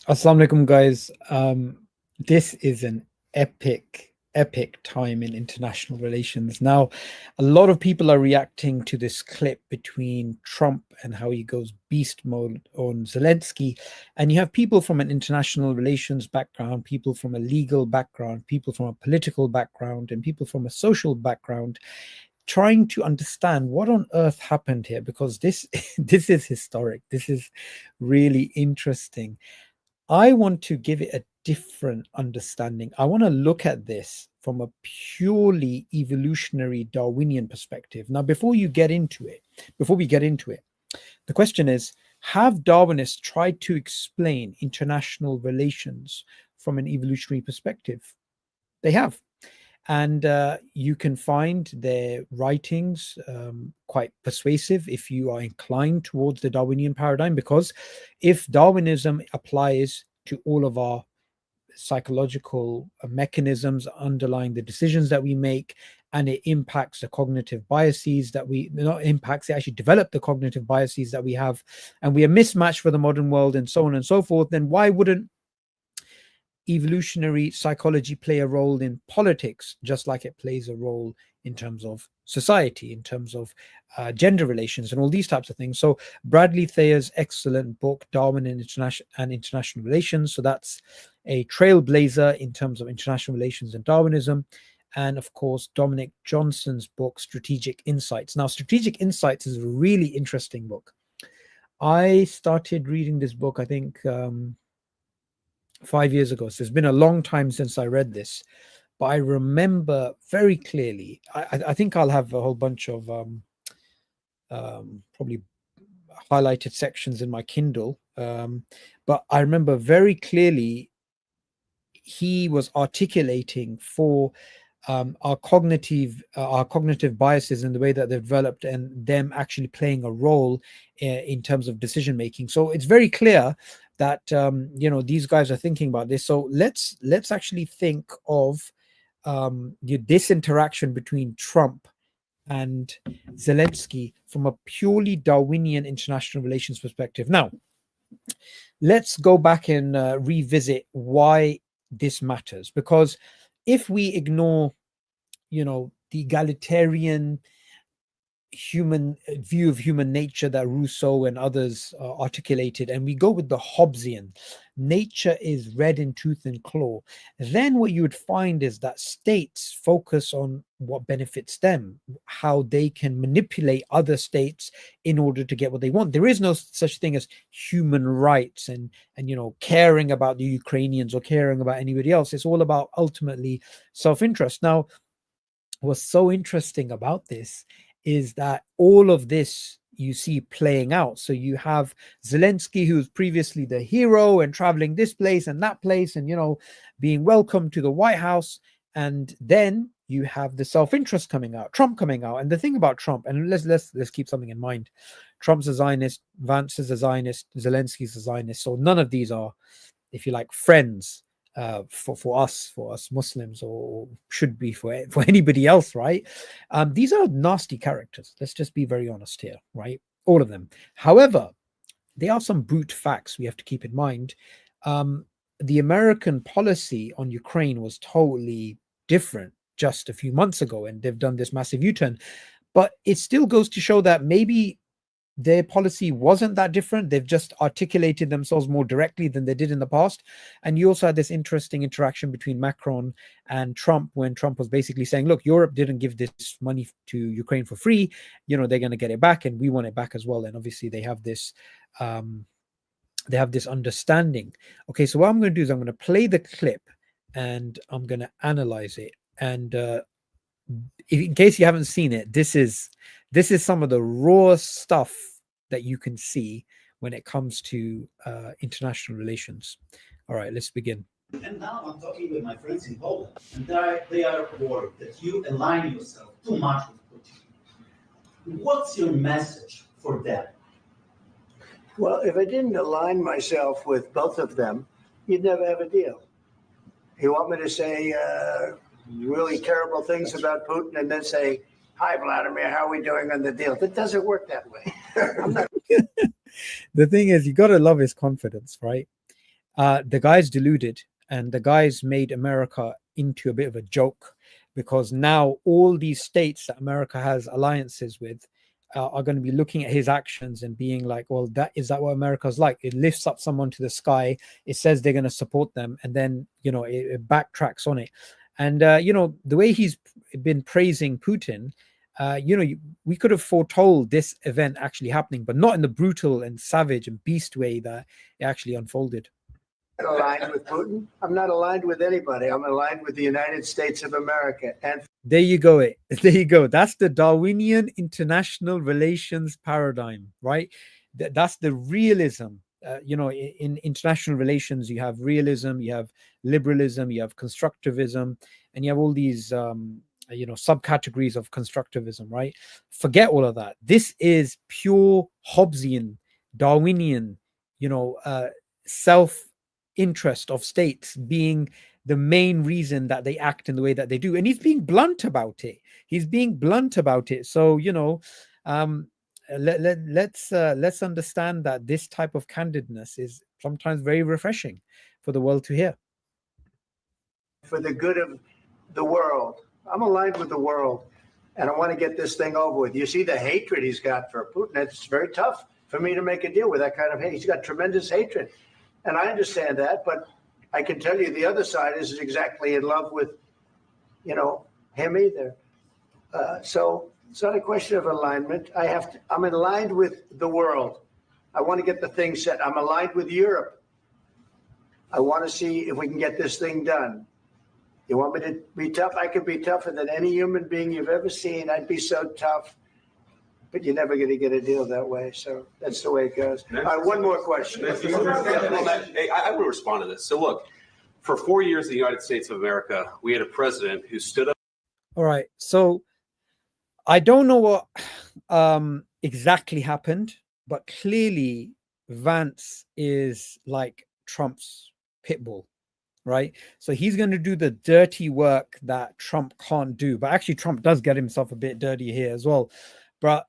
Assalamu alaikum, guys. This is an epic time in international relations. Now, a lot of people are reacting to this clip between Trump and how he goes beast mode on Zelensky. And you have people from an international relations background, people from a legal background, people from a political background, and people from a social background trying to understand what on earth happened here, because this this is historic. This is really interesting. I want to give it a different understanding. I want to look at this from a purely evolutionary Darwinian perspective. Now, before we get into it, the question is, have Darwinists tried to explain international relations from an evolutionary perspective? They have. And you can find their writings quite persuasive if you are inclined towards the Darwinian paradigm, because if Darwinism applies to all of our psychological mechanisms underlying the decisions that we make, and it impacts the cognitive biases that we not impacts, it actually develop the cognitive biases that we have, and we are mismatched for the modern world, and so on and so forth, then why wouldn't evolutionary psychology play a role in politics, just like it plays a role in terms of society, in terms of gender relations, and all these types of things? So Bradley Thayer's excellent book, Darwin and International Relations. So that's a trailblazer in terms of international relations and Darwinism. And of course, Dominic Johnson's book, Strategic Insights. Now, Strategic Insights is a really interesting book. I started reading this book, I think, 5 years ago. So it's been a long time since I read this, but I remember very clearly. I think I'll have a whole bunch of probably highlighted sections in my Kindle, but I remember very clearly he was articulating for our cognitive biases and the way that they've developed, and them actually playing a role in terms of decision making. So it's very clear that these guys are thinking about this. So let's actually think of this interaction between Trump and Zelensky from a purely Darwinian international relations perspective. Now, let's go back and revisit why this matters, because if we ignore, the egalitarian human view of human nature that Rousseau and others articulated, and we go with the Hobbesian, nature is red in tooth and claw, then what you would find is that states focus on what benefits them, how they can manipulate other states in order to get what they want. There is no such thing as human rights and caring about the Ukrainians or caring about anybody else. It's all about ultimately self-interest. Now, what's so interesting about this is that all of this you see playing out. So you have Zelensky, who was previously the hero and traveling this place and that place and, being welcomed to the White House. And then you have the self-interest coming out, Trump coming out. And the thing about Trump, and let's keep something in mind. Trump's a Zionist, Vance is a Zionist, Zelensky's a Zionist. So none of these are, if you like, friends for us Muslims, or should be for anybody else, right? These are nasty characters. Let's just be very honest here, right? All of them. However, there are some brute facts we have to keep in mind. The American policy on Ukraine was totally different just a few months ago, and they've done this massive U-turn. But it still goes to show that maybe their policy wasn't that different. They've just articulated themselves more directly than they did in the past. And you also had this interesting interaction between Macron and Trump, when Trump was basically saying, look, Europe didn't give this money to Ukraine for free. They're going to get it back, and we want it back as well. And obviously they have this understanding. Okay, so what I'm going to do is I'm going to play the clip and I'm going to analyze it. And in case you haven't seen it, this is some of the raw stuff that you can see when it comes to international relations. All right, let's begin. And now I'm talking with my friends in Poland, and they are worried that you align yourself too much with Putin. What's your message for them? Well, if I didn't align myself with both of them, you'd never have a deal. You want me to say really terrible things about Putin and then say, hi, Vladimir, how are we doing on the deal? It doesn't work that way. The thing is, you got to love his confidence, right? The guy's deluded, and the guy's made America into a bit of a joke, because now all these states that America has alliances with are going to be looking at his actions and being like, well, that what America's like? It lifts up someone to the sky, it says they're going to support them, and then, you know, it backtracks on it. And you know, the way he's been praising Putin, you know, we could have foretold this event actually happening, but not in the brutal and savage and beast way that it actually unfolded. Aligned with Putin. I'm not aligned with anybody. I'm aligned with the United States of America. And there you go. There you go. That's the Darwinian international relations paradigm, right? That's the realism. You know, in international relations, you have realism, you have liberalism, you have constructivism, and you have all these, you know, subcategories of constructivism, right? Forget all of that. This is pure Hobbesian, Darwinian, you know, self-interest of states being the main reason that they act in the way that they do. And he's being blunt about it. So, you know, let's understand that this type of candidness is sometimes very refreshing for the world to hear. For the good of the world. I'm aligned with the world, and I want to get this thing over with. You see the hatred he's got for Putin. It's very tough for me to make a deal with that kind of hate. He's got tremendous hatred, and I understand that, but I can tell you the other side isn't exactly in love with, you know, him either. So it's not a question of alignment. I'm aligned with the world. I want to get the thing set. I'm aligned with Europe. I want to see if we can get this thing done. You want me to be tough? I could be tougher than any human being you've ever seen. I'd be so tough, but you're never going to get a deal that way. So that's the way it goes. All right, one more question. Hey, I will respond to this. So look, for 4 years in the United States of America, we had a president who stood up. All right. So I don't know what exactly happened, but clearly Vance is like Trump's pit bull. Right. So he's going to do the dirty work that Trump can't do. But actually, Trump does get himself a bit dirty here as well. But,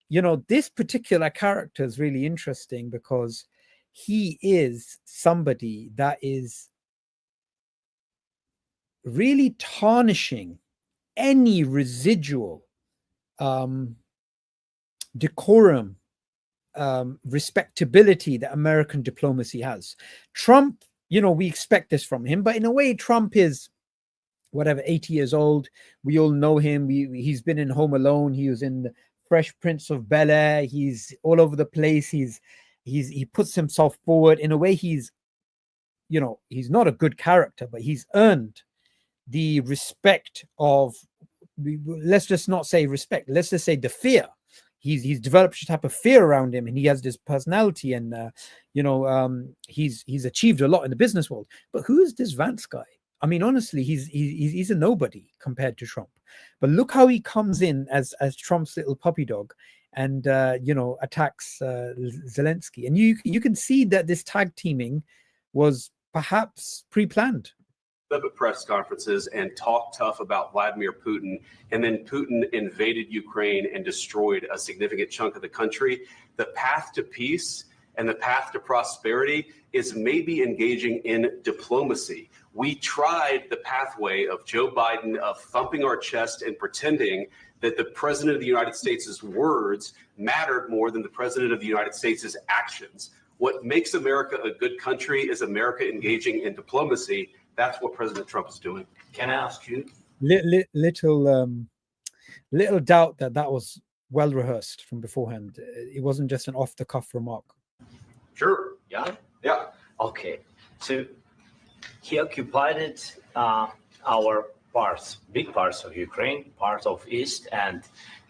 you know, this particular character is really interesting because he is somebody that is really tarnishing any residual decorum, respectability that American diplomacy has. Trump, you know, we expect this from him, but in a way, Trump is whatever, 80 years old. We all know him. He's been in Home Alone. He was in the Fresh Prince of Bel-Air. He's all over the place. He puts himself forward. In a way, he's, you know, he's not a good character, but he's earned the respect of, let's just not say respect. Let's just say the fear. He's developed a type of fear around him, and he has this personality, and you know, he's achieved a lot in the business world. But who is this Vance guy? I mean, honestly, he's a nobody compared to Trump. But look how he comes in as Trump's little puppy dog, and you know, attacks Zelensky. And you can see that this tag teaming was perhaps pre-planned. Up at press conferences and talk tough about Vladimir Putin, and then Putin invaded Ukraine and destroyed a significant chunk of the country. The path to peace and the path to prosperity is maybe engaging in diplomacy. We tried the pathway of Joe Biden of thumping our chest and pretending that the president of the United States' words mattered more than the president of the United States' actions. What makes America a good country is America engaging in diplomacy. That's what President Trump is doing. Can I ask you? Little doubt that was well rehearsed from beforehand. It wasn't just an off-the-cuff remark. Sure. Yeah? Yeah. Okay. So he occupied our parts, big parts of Ukraine, parts of East and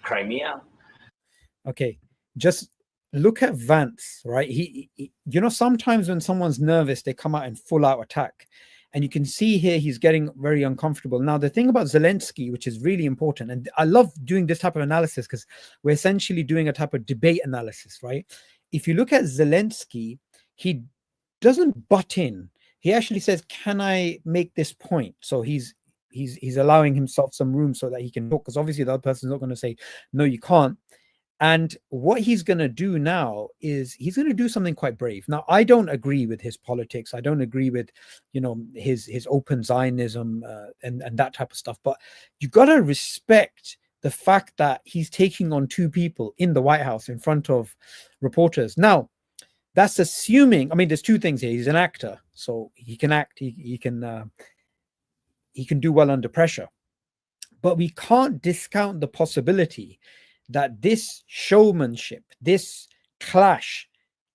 Crimea. Okay. Just look at Vance, right? He you know, sometimes when someone's nervous, they come out in full-out attack. And you can see here he's getting very uncomfortable. Now, the thing about Zelensky, which is really important, and I love doing this type of analysis because we're essentially doing a type of debate analysis, right? If you look at Zelensky, he doesn't butt in. He actually says, can I make this point? So he's allowing himself some room so that he can talk, because obviously the other person's not going to say, no, you can't. And what he's going to do now is he's going to do something quite brave. Now, I don't agree with his politics. I don't agree with, his open Zionism and that type of stuff. But you got to respect the fact that he's taking on two people in the White House in front of reporters. Now, that's assuming. I mean, there's two things here. He's an actor, so he can act. He can do well under pressure. But we can't discount the possibility that this showmanship, this clash,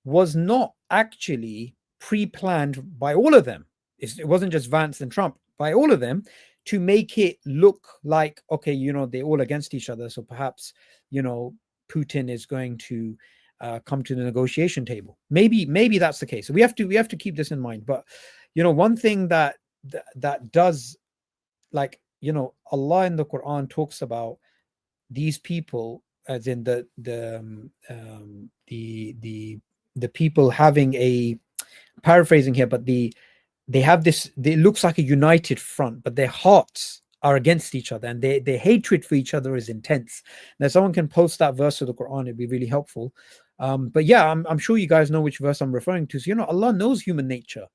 was not actually pre-planned by all of them. It wasn't just Vance and Trump, by all of them, to make it look like, okay, they're all against each other. So perhaps, Putin is going to come to the negotiation table. Maybe that's the case. So we have to keep this in mind. But, one thing that does, like, Allah in the Quran talks about these people, as in the people having a, paraphrasing here, but they have this, it looks like a united front, but their hearts are against each other, and their hatred for each other is intense. Now, someone can post that verse of the Quran, it'd be really helpful. But yeah, I'm sure you guys know which verse I'm referring to. So, Allah knows human nature.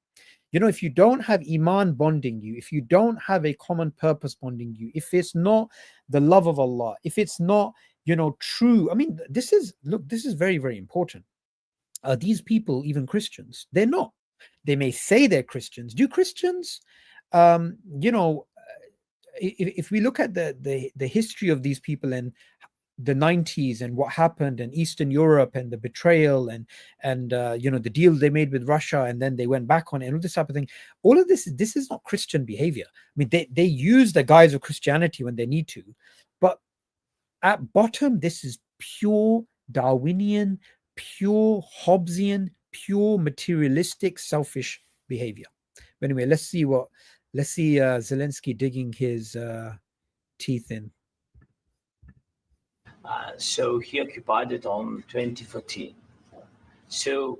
If you don't have Iman bonding you, if you don't have a common purpose bonding you, if it's not the love of Allah, if it's not, true. I mean, this is very, very important. These people, even Christians, they're not. They may say they're Christians. Do Christians, if we look at the history of these people and the 90s and what happened in Eastern Europe and the betrayal and the deal they made with Russia, and then they went back on it and all this type of thing, all of this is not Christian behavior. I mean, they use the guise of Christianity when they need to, but at bottom, this is pure Darwinian, pure Hobbesian, pure materialistic, selfish behavior. But anyway, let's see Zelensky digging his teeth in. So he occupied it on 2014. So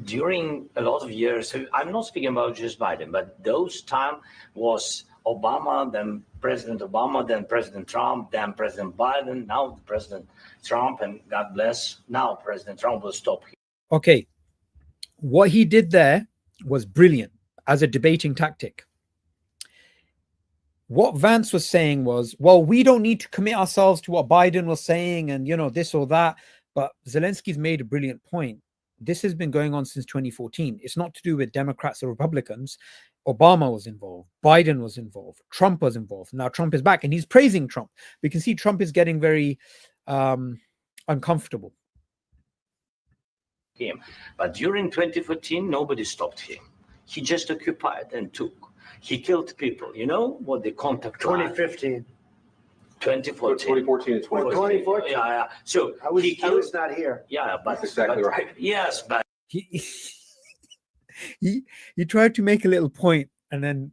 during a lot of years, so I'm not speaking about just Biden, but those time was Obama, then President Obama, then President Trump, then President Biden, now President Trump, and God bless, now President Trump will stop here. Okay, what he did there was brilliant as a debating tactic. What Vance was saying was, well, we don't need to commit ourselves to what Biden was saying and, this or that. But Zelensky's made a brilliant point. This has been going on since 2014. It's not to do with Democrats or Republicans. Obama was involved. Biden was involved. Trump was involved. Now Trump is back and he's praising Trump. We can see Trump is getting very uncomfortable. But during 2014, nobody stopped him. He just occupied and took. He killed people. You know what the contact 2015. 2014. 2014 and 2014. 2014. Yeah. So I was not here. Yeah, but that's exactly right. Yes, but He tried to make a little point and then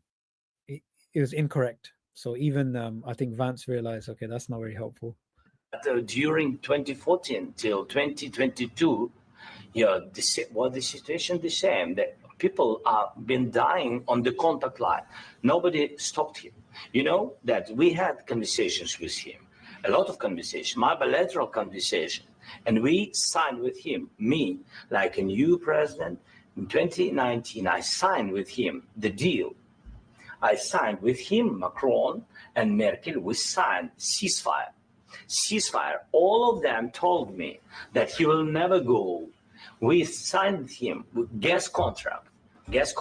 it was incorrect. So even I think Vance realized, okay, that's not very helpful. During 2014 till 2022, the situation the same. That people are been dying on the contact line. Nobody stopped him. You know that we had conversations with him, a lot of conversations, my bilateral conversation, and we signed with him, me, like a new president. In 2019, I signed with him the deal. I signed with him, Macron and Merkel, we signed ceasefire. Ceasefire. All of them told me that he will never go. We signed with him with gas contract. Yes,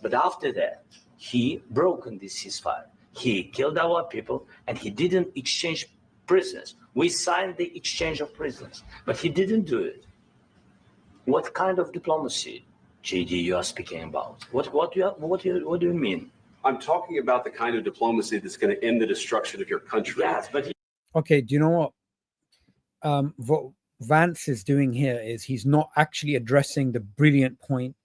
but after that, he broken this ceasefire. He killed our people and he didn't exchange prisoners. We signed the exchange of prisoners, but he didn't do it. What kind of diplomacy, JD, you are speaking about? What do you mean? I'm talking about the kind of diplomacy that's going to end the destruction of your country. Yes, but Okay, do you know what Vance is doing here is he's not actually addressing the brilliant point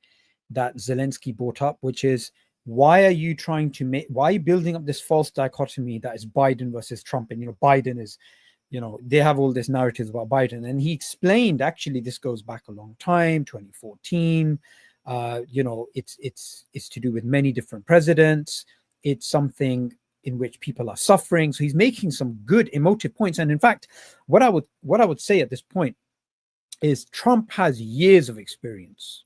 that Zelensky brought up, which is, why are you building up this false dichotomy that is Biden versus Trump? And, Biden is, they have all this narratives about Biden. And he explained, actually, this goes back a long time, 2014. It's to do with many different presidents. It's something, in which people are suffering. So he's making some good emotive points. And in fact, what I would say at this point is Trump has years of experience.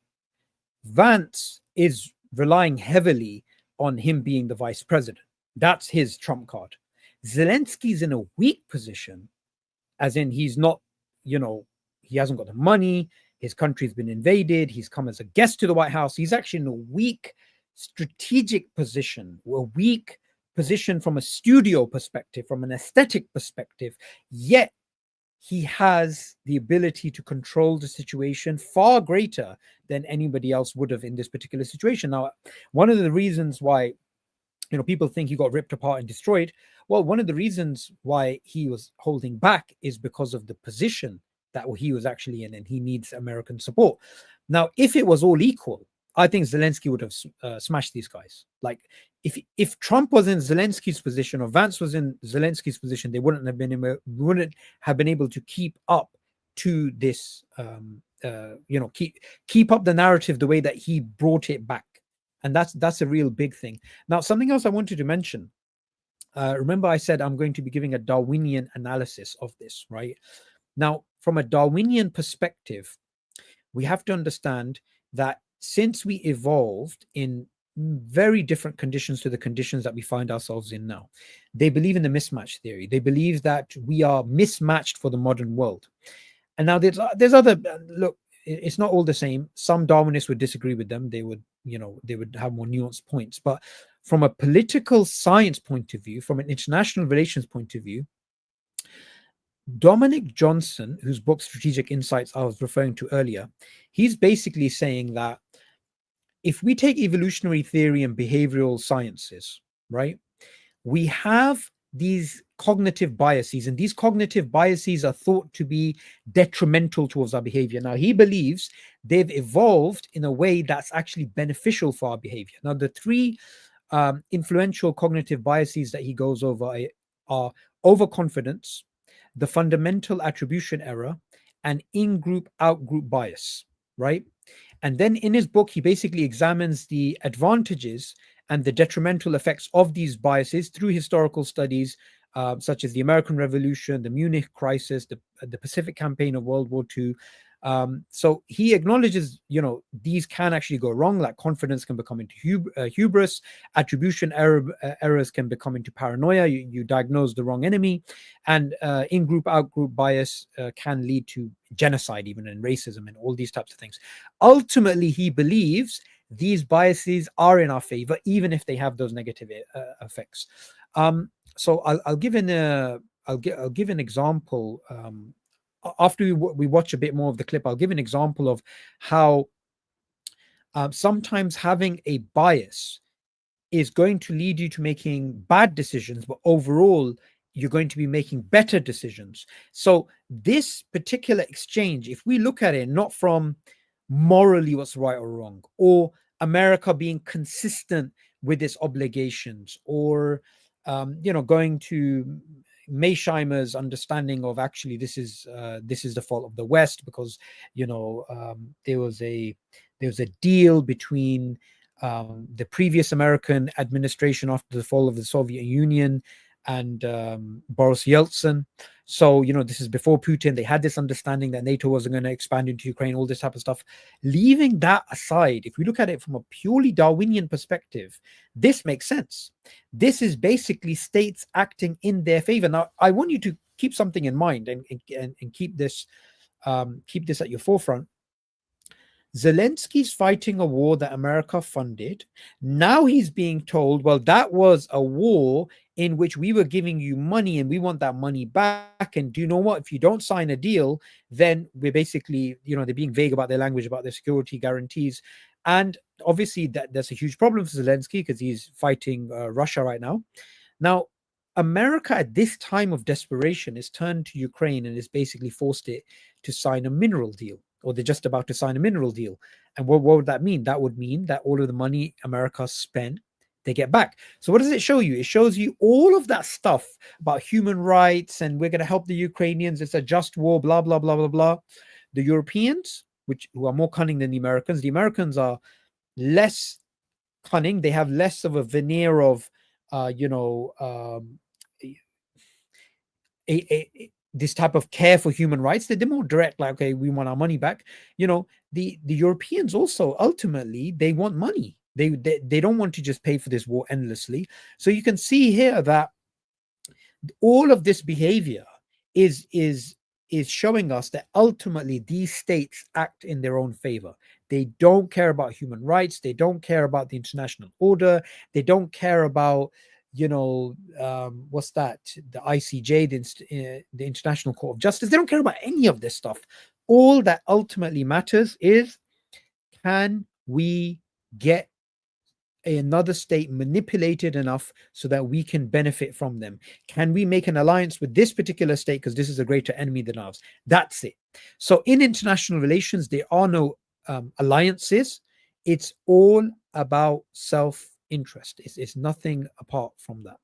Vance is relying heavily on him being the vice president. That's his trump card. Zelensky's in a weak position, as in he's not, he hasn't got the money. His country's been invaded. He's come as a guest to the White House. He's actually in a weak strategic position, a weak position from a studio perspective, from an aesthetic perspective, yet he has the ability to control the situation far greater than anybody else would have in this particular situation. Now, one of the reasons why people think he got ripped apart and destroyed, well, one of the reasons why he was holding back is because of the position that he was actually in, and he needs American support. Now, if it was all equal, I think Zelensky would have smashed these guys. Like, if Trump was in Zelensky's position or Vance was in Zelensky's position, they wouldn't have been able to keep up to this, keep up the narrative the way that he brought it back, and that's a real big thing. Now, something else I wanted to mention. Remember, I said I'm going to be giving a Darwinian analysis of this, right? Now, from a Darwinian perspective, we have to understand that since we evolved in very different conditions to the conditions that we find ourselves in now, they believe in the mismatch theory. They believe that we are mismatched for the modern world. And now there's other, look, it's not all the same. Some Darwinists would disagree with them. They would have more nuanced points. But from a political science point of view, from an international relations point of view, Dominic Johnson, whose book Strategic Insights I was referring to earlier, he's basically saying that if we take evolutionary theory and behavioral sciences, right, we have these cognitive biases, and these cognitive biases are thought to be detrimental towards our behavior. Now, he believes they've evolved in a way that's actually beneficial for our behavior. Now, the three influential cognitive biases that he goes over are overconfidence, the fundamental attribution error, and in-group, out-group bias, right? And then in his book, he basically examines the advantages and the detrimental effects of these biases through historical studies, such as the American Revolution, the Munich crisis, the Pacific Campaign of World War II. So he acknowledges, these can actually go wrong, like confidence can become into hubris, attribution errors can become into paranoia, you diagnose the wrong enemy, and in-group, out-group bias can lead to genocide, even in racism and all these types of things. Ultimately, he believes these biases are in our favor, even if they have those negative effects. So I'll give an example. After we watch a bit more of the clip, I'll give an example of how sometimes having a bias is going to lead you to making bad decisions, but overall, you're going to be making better decisions. So this particular exchange, if we look at it not from morally what's right or wrong, or America being consistent with its obligations, or going to Meisheimer's understanding of actually this is the fault of the West because there was a deal between the previous American administration after the fall of the Soviet Union and Boris Yeltsin. So this is before Putin. They had this understanding that NATO wasn't going to expand into Ukraine, all this type of stuff. Leaving that aside, if we look at it from a purely Darwinian perspective, this makes sense. This is basically states acting in their favor. Now, I want you to keep something in mind and keep this at your forefront. Zelensky's fighting a war that America funded. Now he's being told, well, that was a war in which we were giving you money and we want that money back. And do you know what? If you don't sign a deal, then we're basically, they're being vague about their language, about their security guarantees. And obviously that's a huge problem for Zelensky because he's fighting Russia right now. Now, America at this time of desperation is turned to Ukraine and has basically forced it to sign a mineral deal, or they're just about to sign a mineral deal. And what would that mean? That would mean that all of the money America spent, they get back. So what does it show you? It shows you all of that stuff about human rights and we're going to help the Ukrainians. It's a just war, blah, blah, blah, blah, blah. The Europeans, who are more cunning than the Americans are less cunning. They have less of a veneer of this type of care for human rights. They're more direct, like, okay, we want our money back. The Europeans also, ultimately, they want money. They don't want to just pay for this war endlessly. So you can see here that all of this behavior is showing us that ultimately these states act in their own favor. They don't care about human rights. They don't care about the international order. They don't care about, what's that? The ICJ, the International Court of Justice. They don't care about any of this stuff. All that ultimately matters is, can we get another state manipulated enough so that we can benefit from them? Can we make an alliance with this particular state because this is a greater enemy than ours? That's it. So in international relations, there are no alliances. It's all about self-interest. It's nothing apart from that.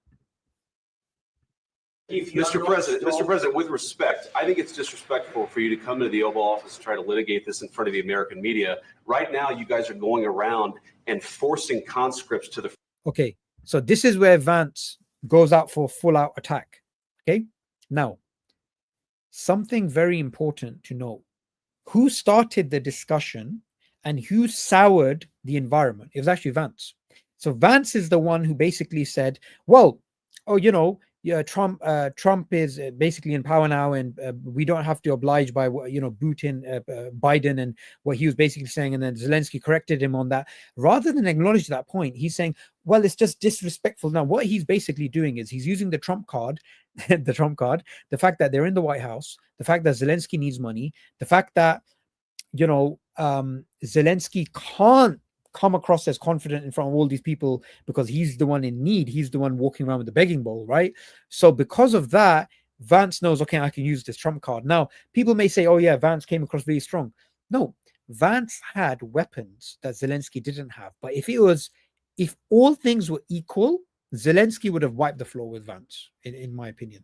Mr. President, with respect, I think it's disrespectful for you to come into the Oval Office and try to litigate this in front of the American media. Right now, you guys are going around and forcing conscripts to the... Okay, so this is where Vance goes out for a full-out attack. Okay, now, something very important to know. Who started the discussion and who soured the environment? It was actually Vance. So Vance is the one who basically said, well, yeah, Trump is basically in power now, and we don't have to oblige by Biden and what he was basically saying. And then Zelensky corrected him on that. Rather than acknowledge that point, he's saying, well, it's just disrespectful. Now, what he's basically doing is he's using the Trump card, the fact that they're in the White House, the fact that Zelensky needs money, the fact that, Zelensky can't come across as confident in front of all these people because he's the one in need. He's the one walking around with the begging bowl, right? So because of that, Vance knows, okay, I can use this Trump card. Now, people may say, oh yeah, Vance came across really strong. No, Vance had weapons that Zelensky didn't have. But if all things were equal, Zelensky would have wiped the floor with Vance, in my opinion.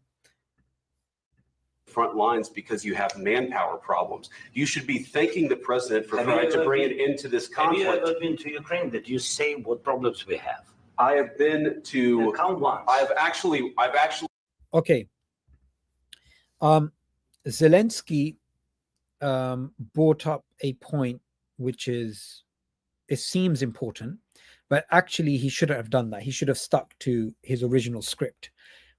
Front lines because you have manpower problems. You should be thanking the president for trying to bring it into this conflict. Have you ever been to Ukraine? Did you say what problems we have? I have been to... Count once. I've actually... Okay. Zelensky brought up a point which it seems important, but actually he shouldn't have done that. He should have stuck to his original script,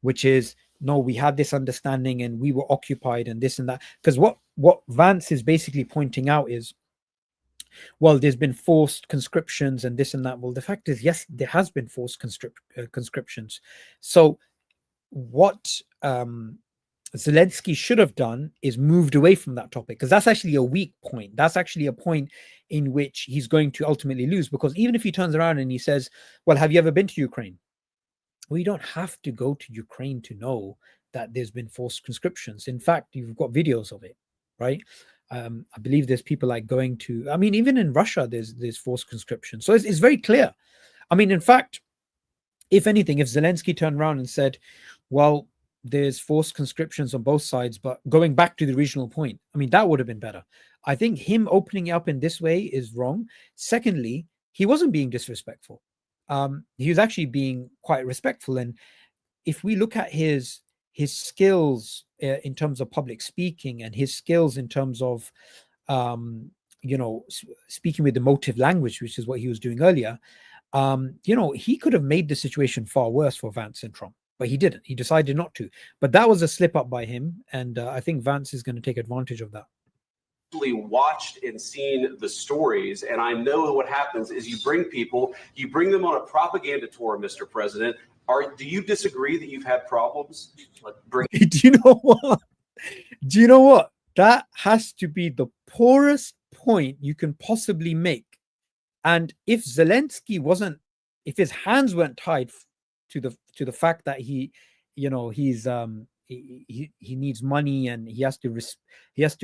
which is, no, we had this understanding and we were occupied and this and that. Because what Vance is basically pointing out is, well, there's been forced conscriptions and this and that. Well, the fact is, yes, there has been forced conscriptions. So what Zelensky should have done is moved away from that topic, because that's actually a weak point. That's actually a point in which he's going to ultimately lose, because even if he turns around and he says, well, have you ever been to Ukraine? We don't have to go to Ukraine to know that there's been forced conscriptions. In fact, you've got videos of it, right? I believe there's people like going to, I mean, even in Russia, there's forced conscription. So it's very clear. I mean, in fact, if anything, if Zelensky turned around and said, well, there's forced conscriptions on both sides, but going back to the original point, I mean, that would have been better. I think him opening up in this way is wrong. Secondly, he wasn't being disrespectful. He was actually being quite respectful. And if we look at his skills in terms of public speaking and his skills in terms of, speaking with emotive language, which is what he was doing earlier, he could have made the situation far worse for Vance and Trump, but he didn't. He decided not to. But that was a slip up by him. And I think Vance is going to take advantage of that. Watched and seen the stories, and I know what happens is you bring them on a propaganda tour, Mr. President. Do you disagree that you've had problems? Do you know what? That has to be the poorest point you can possibly make. And if Zelensky if his hands weren't tied to the fact that he needs money and he has to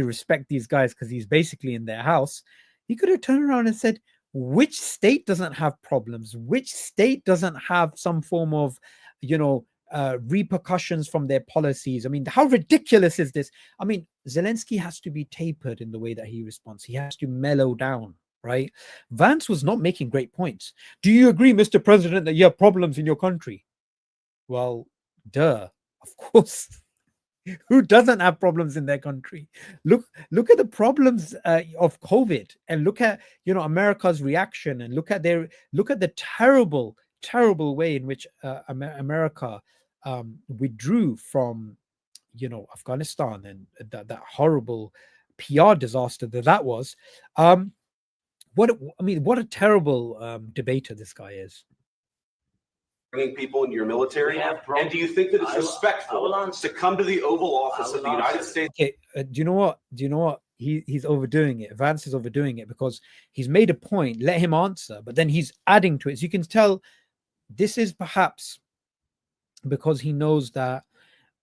respect these guys because he's basically in their house, he could have turned around and said, which state doesn't have problems? Which state doesn't have some form of, repercussions from their policies? I mean, how ridiculous is this? I mean, Zelensky has to be tapered in the way that he responds. He has to mellow down, right? Vance was not making great points. Do you agree, Mr. President, that you have problems in your country? Well, duh, of course. Who doesn't have problems in their country? Look at the problems of COVID, and look at America's reaction, and look at the terrible way in which America withdrew from Afghanistan, and that horrible PR disaster that was. What a terrible debater this guy is. Bringing people into your military, and do you think that it's respectful to come to the Oval Office of the United States? Okay, do you know what? He's overdoing it. Vance is overdoing it because he's made a point. Let him answer, but then he's adding to it. So you can tell this is perhaps because he knows that.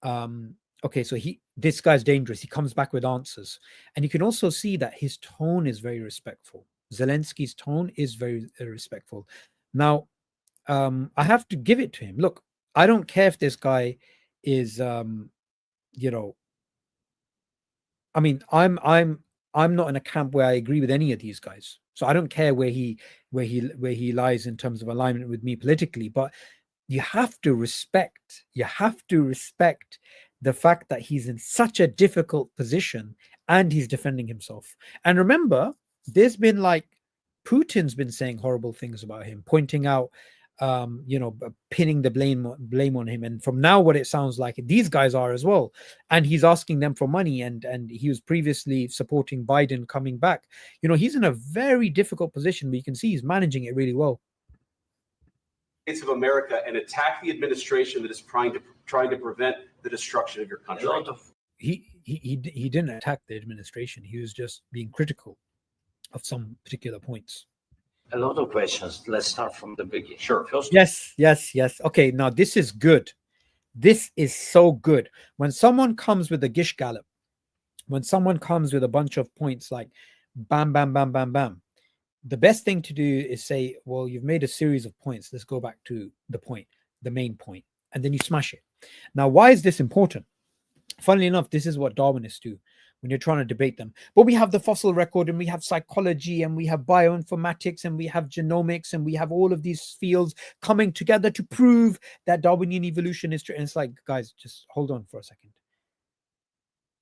Okay, so this guy's dangerous. He comes back with answers, and you can also see that his tone is very respectful. Zelensky's tone is very respectful. Now, I have to give it to him. Look, I don't care if this guy is, I'm not in a camp where I agree with any of these guys. So I don't care where he lies in terms of alignment with me politically. But you have to respect the fact that he's in such a difficult position and he's defending himself. And remember, there's been Putin's been saying horrible things about him, pointing out. Pinning the blame on him, and from now what it sounds like these guys are as well, and he's asking them for money, and he was previously supporting Biden coming back. He's in a very difficult position, but you can see he's managing it really well. States of America and attack the administration that is trying to prevent the destruction of your country. He didn't attack the administration. He was just being critical of some particular points. A lot of questions. Let's start from the beginning. Sure. Yes. Okay, now this is good. This is so good. When someone comes with a Gish Gallop, when someone comes with a bunch of points like bam, bam, bam, bam, bam, the best thing to do is say, well, you've made a series of points. Let's go back to the point, the main point, and then you smash it. Now, why is this important? Funnily enough, this is what Darwinists do when you're trying to debate them. But we have the fossil record, and we have psychology, and we have bioinformatics, and we have genomics, and we have all of these fields coming together to prove that Darwinian evolution is true. And it's like, guys, just hold on for a second.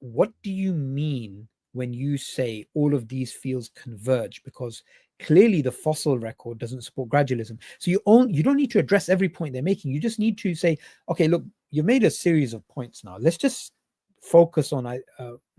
What do you mean when you say all of these fields converge? Because clearly the fossil record doesn't support gradualism. So you don't need to address every point they're making. You just need to say, okay, look, you've made a series of points now. Let's just focus on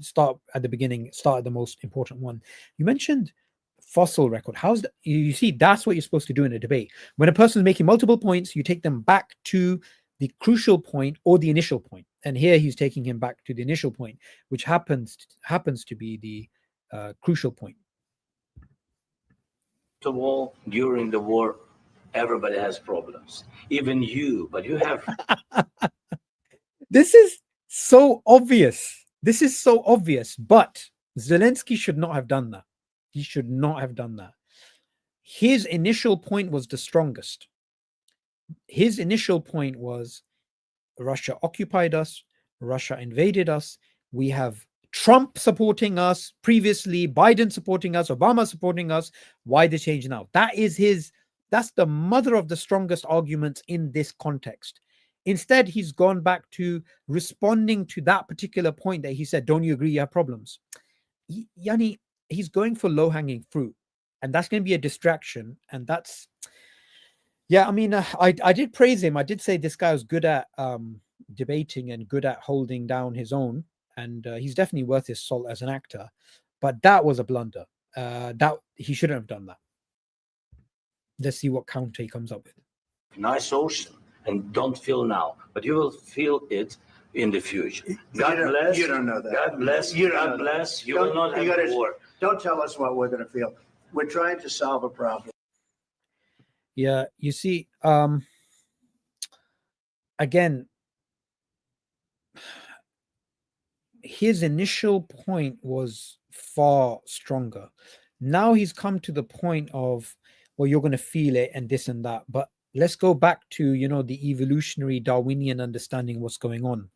start at the beginning, start at the most important one. You mentioned fossil record. How's that? You see, that's what you're supposed to do in a debate. When a person is making multiple points, you take them back to the crucial point or the initial point. And here he's taking him back to the initial point, which happens to be the crucial point. First of all, during the war, everybody has problems, even you. But you have. This is so obvious. But Zelensky should not have done that. He should not have done that. His initial point was the strongest. His initial point was Russia occupied us, Russia invaded us, we have Trump supporting us previously, Biden supporting us, Obama supporting us. Why the change now? That's the mother of the strongest arguments in this context. Instead, he's gone back to responding to that particular point that he said, don't you agree you have problems? Yanni, he's going for low-hanging fruit, and that's going to be a distraction. And that's, yeah, I mean, I did praise him. I did say this guy was good at debating and good at holding down his own, and he's definitely worth his salt as an actor. But that was a blunder. That he shouldn't have done that. Let's see what counter he comes up with. Nice ocean. And don't feel now, but you will feel it in the future. God bless. You don't know that. God bless. God bless. You will not have a war. Don't tell us what we're going to feel. We're trying to solve a problem. Yeah, you see, again, his initial point was far stronger. Now he's come to the point of, well, you're going to feel it and this and that. But let's go back to, the evolutionary Darwinian understanding of what's going on.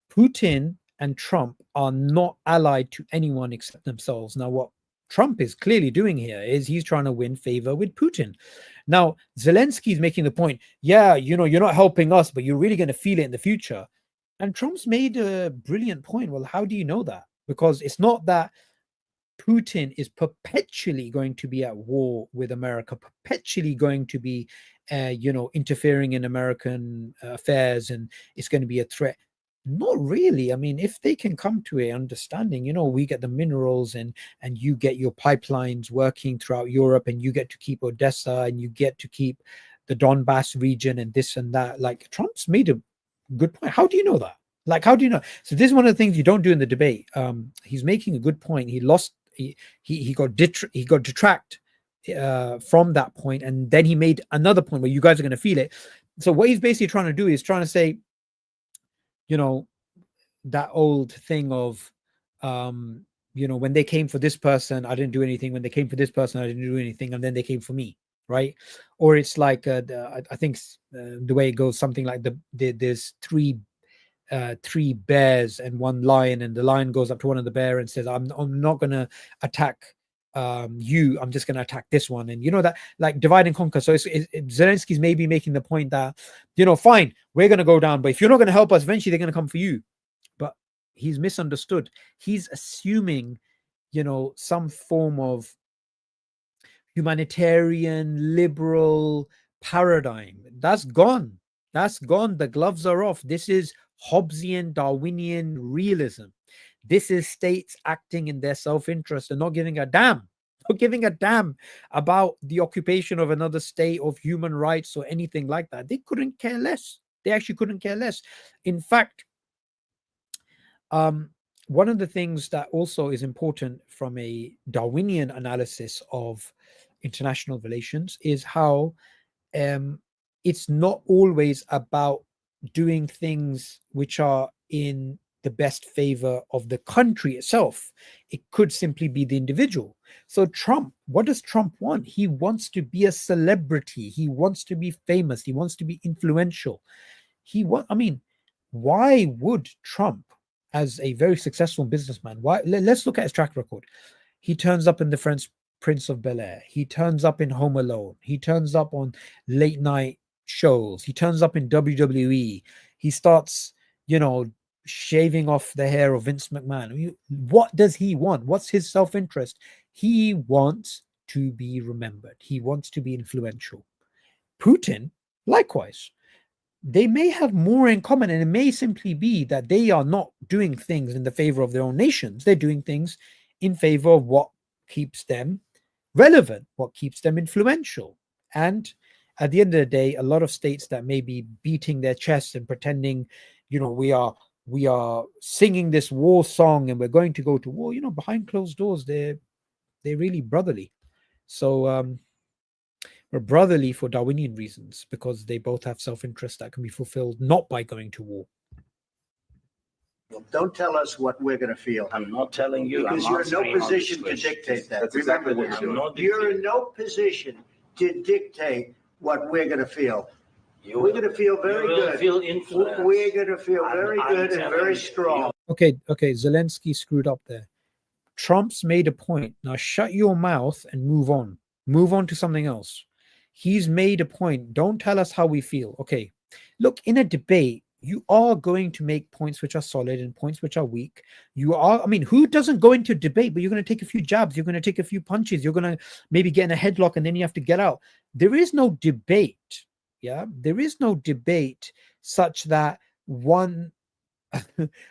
Putin and Trump are not allied to anyone except themselves. Now, what Trump is clearly doing here is he's trying to win favor with Putin. Now, Zelensky is making the point, yeah, you're not helping us, but you're really going to feel it in the future. And Trump's made a brilliant point. Well, how do you know that? Because it's not that Putin is perpetually going to be at war with America, perpetually going to be, interfering in American affairs, and it's going to be a threat. Not really. I mean, if they can come to a understanding, we get the minerals and you get your pipelines working throughout Europe, and you get to keep Odessa, and you get to keep the Donbass region and this and that. Like, Trump's made a good point. How do you know that? Like, how do you know? So this is one of the things you don't do in the debate. He's making a good point. He lost. He got detract from that point, and then he made another point where you guys are going to feel it. So what he's basically trying to do is trying to say, that old thing of, when they came for this person, I didn't do anything. When they came for this person, I didn't do anything, and then they came for me, right? Or it's like I think the way it goes, something like there's three bears and one lion, and the lion goes up to one of the bear and says, I'm not going to attack you, I'm just going to attack this one. And that, like, divide and conquer. So Zelensky's maybe making the point that, fine, we're going to go down, but if you're not going to help us, eventually they're going to come for you. But he's misunderstood. He's assuming, some form of humanitarian liberal paradigm. That's gone. The gloves are off. This is Hobbesian Darwinian realism. This is states acting in their self-interest and not giving a damn about the occupation of another state, of human rights, or anything like that. They couldn't care less. They actually couldn't care less. In fact, one of the things that also is important from a Darwinian analysis of international relations is how it's not always about doing things which are in the best favor of the country itself. It could simply be the individual. So Trump, what does Trump want? He wants to be a celebrity. He wants to be famous. He wants to be influential. Why would Trump, as a very successful businessman, let's look at his track record. He turns up in The French Prince of Bel-Air. He turns up in Home Alone. He turns up on late night shows. He turns up in WWE. He starts, shaving off the hair of Vince McMahon. What does he want? What's his self-interest? He wants to be remembered. He wants to be influential. Putin, likewise. They may have more in common, and it may simply be that they are not doing things in the favor of their own nations. They're doing things in favor of what keeps them relevant, what keeps them influential. And at the end of the day, a lot of states that may be beating their chests and pretending, we are singing this war song and we're going to go to war, behind closed doors, they're really brotherly. So we're brotherly for Darwinian reasons, because they both have self-interest that can be fulfilled not by going to war. Don't tell us what we're going to feel. I'm not telling you. Because you're in no position to dictate that. That's Remember exactly this. what You're in no position to dictate what we're going to feel. We're going to feel very good. Feel influenced. We're going to feel very good and very strong. Okay, Zelensky screwed up there. Trump's made a point. Now shut your mouth and move on. Move on to something else. He's made a point. Don't tell us how we feel. Okay, look, in a debate, you are going to make points which are solid and points which are weak. Who doesn't go into a debate, but you're going to take a few jabs, you're going to take a few punches, you're going to maybe get in a headlock, and then you have to get out. There is no debate. Yeah, there is no debate such that one,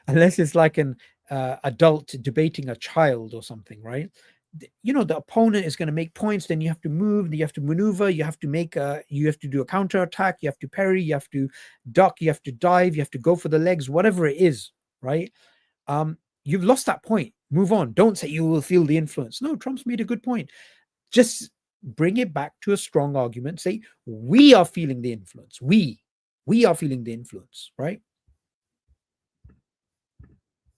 unless it's like an adult debating a child or something, right? The opponent is going to make points, then you have to move, you have to maneuver, you have to do a counter attack, you have to parry, you have to duck, you have to dive, you have to go for the legs, whatever it is, right? You've lost that point. Move on. Don't say you will feel the influence. No, Trump's made a good point. Just bring it back to a strong argument. Say, we are feeling the influence. We are feeling the influence, right?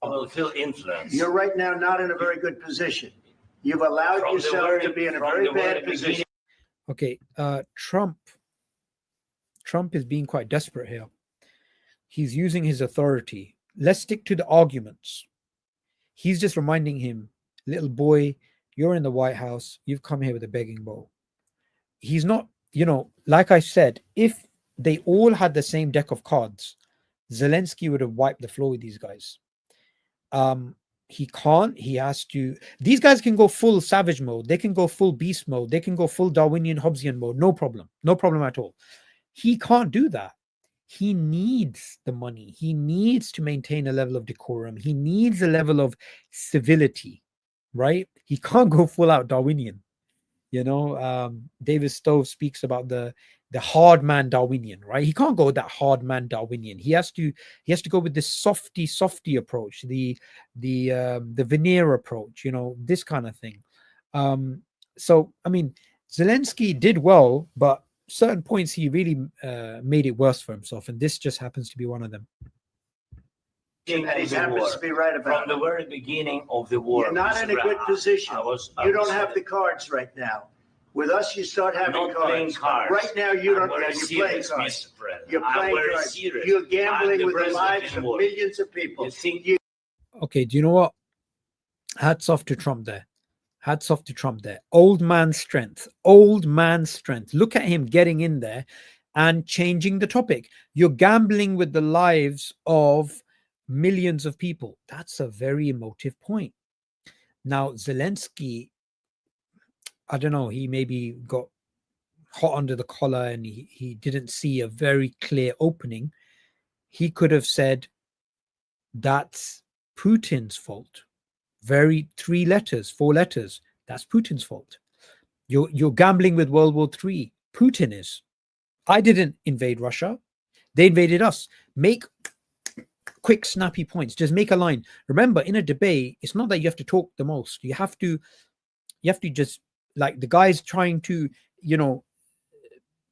I will feel influence. You're right now not in a very good position. You've allowed yourself to be in a very bad position. Okay, Trump is being quite desperate here. He's using his authority. Let's stick to the arguments. He's just reminding him, little boy, you're in the White House, you've come here with a begging bowl. He's not, like I said, if they all had the same deck of cards, Zelensky would have wiped the floor with these guys. He can't. He has to. These guys can go full savage mode. They can go full beast mode. They can go full Darwinian Hobbesian mode. No problem. No problem at all. He can't do that. He needs the money. He needs to maintain a level of decorum. He needs a level of civility, right? He can't go full out Darwinian. David Stowe speaks about the hard man Darwinian, right? He can't go that hard man Darwinian. He has to go with this softy approach, the veneer approach, this kind of thing. So I mean, Zelensky did well, but certain points he really made it worse for himself, and this just happens to be one of them. And he happens to be right about From the very beginning of the war. You're not in a good position. You don't have the cards right now. With us, you start having Not playing cards. Right now, you don't. I'm very You're playing serious, cards. Mr. President. You're I'm playing very cards. serious. You're gambling I'm the with the president lives of anymore. millions of people. You think Okay, do you know what? Hats off to Trump there. Hats off to Trump there. Old man strength. Old man strength. Look at him getting in there and changing the topic. You're gambling with the lives of millions of people. That's a very emotive point. Now, Zelensky, I don't know, he maybe got hot under the collar and he didn't see a very clear opening. He could have said, that's Putin's fault. 3 letters, 4 letters. That's Putin's fault. You're gambling with World War III. Putin is. I didn't invade Russia. They invaded us. Make quick, snappy points. Just make a line. Remember, in a debate, it's not that you have to talk the most. You have to just, like the guy's trying to,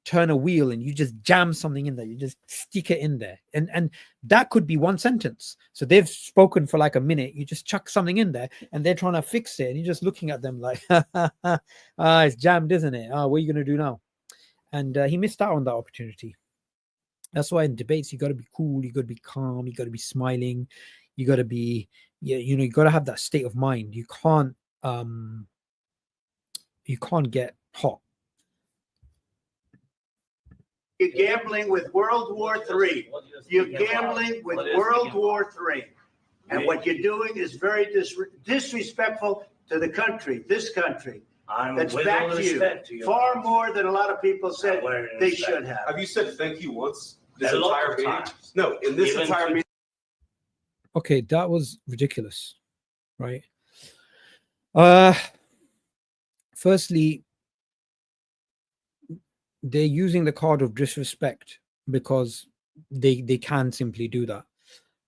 turn a wheel and you just jam something in there. You just stick it in there. And that could be one sentence. So they've spoken for like a minute. You just chuck something in there and they're trying to fix it. And you're just looking at them like, it's jammed, isn't it? What are you going to do now? And he missed out on that opportunity. That's why in debates, you got to be cool. You got to be calm. You got to be smiling. You got to be, you got to have that state of mind. You can't get hot. You're gambling with World War III. You're gambling with World War III. And what you're doing is very disrespectful to the country, this country. That's back to you. Far more than a lot of people said they should have. Have you said thank you once this entire meeting? No, in this entire meeting. Okay, that was ridiculous, right? Firstly, they're using the card of disrespect because they can simply do that.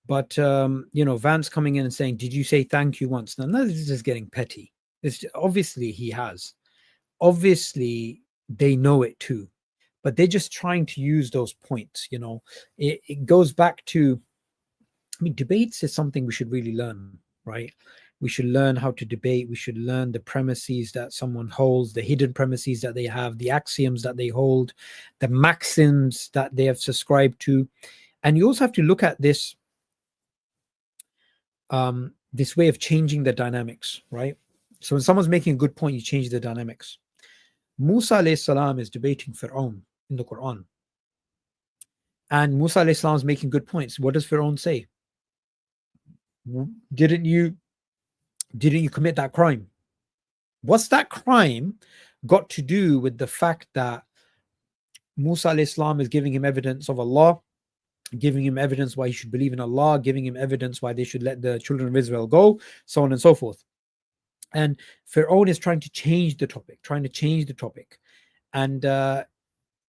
But Vance coming in and saying, "Did you say thank you once?" Now this is just getting petty. Obviously he has. Obviously they know it too, but they're just trying to use those points. It goes back to, debates is something we should really learn, right? We should learn how to debate. We should learn the premises that someone holds, the hidden premises that they have, the axioms that they hold, the maxims that they have subscribed to. And you also have to look at this, this way of changing the dynamics, right? So when someone's making a good point, you change the dynamics. Musa alayhi salam is debating Fir'aun in the Quran. And Musa alayhi salam is making good points. What does Fir'aun say? Didn't you commit that crime? What's that crime got to do with the fact that Musa alayhi salam is giving him evidence of Allah, giving him evidence why he should believe in Allah, giving him evidence why they should let the children of Israel go, so on and so forth. And Fir'aun is trying to change the topic. And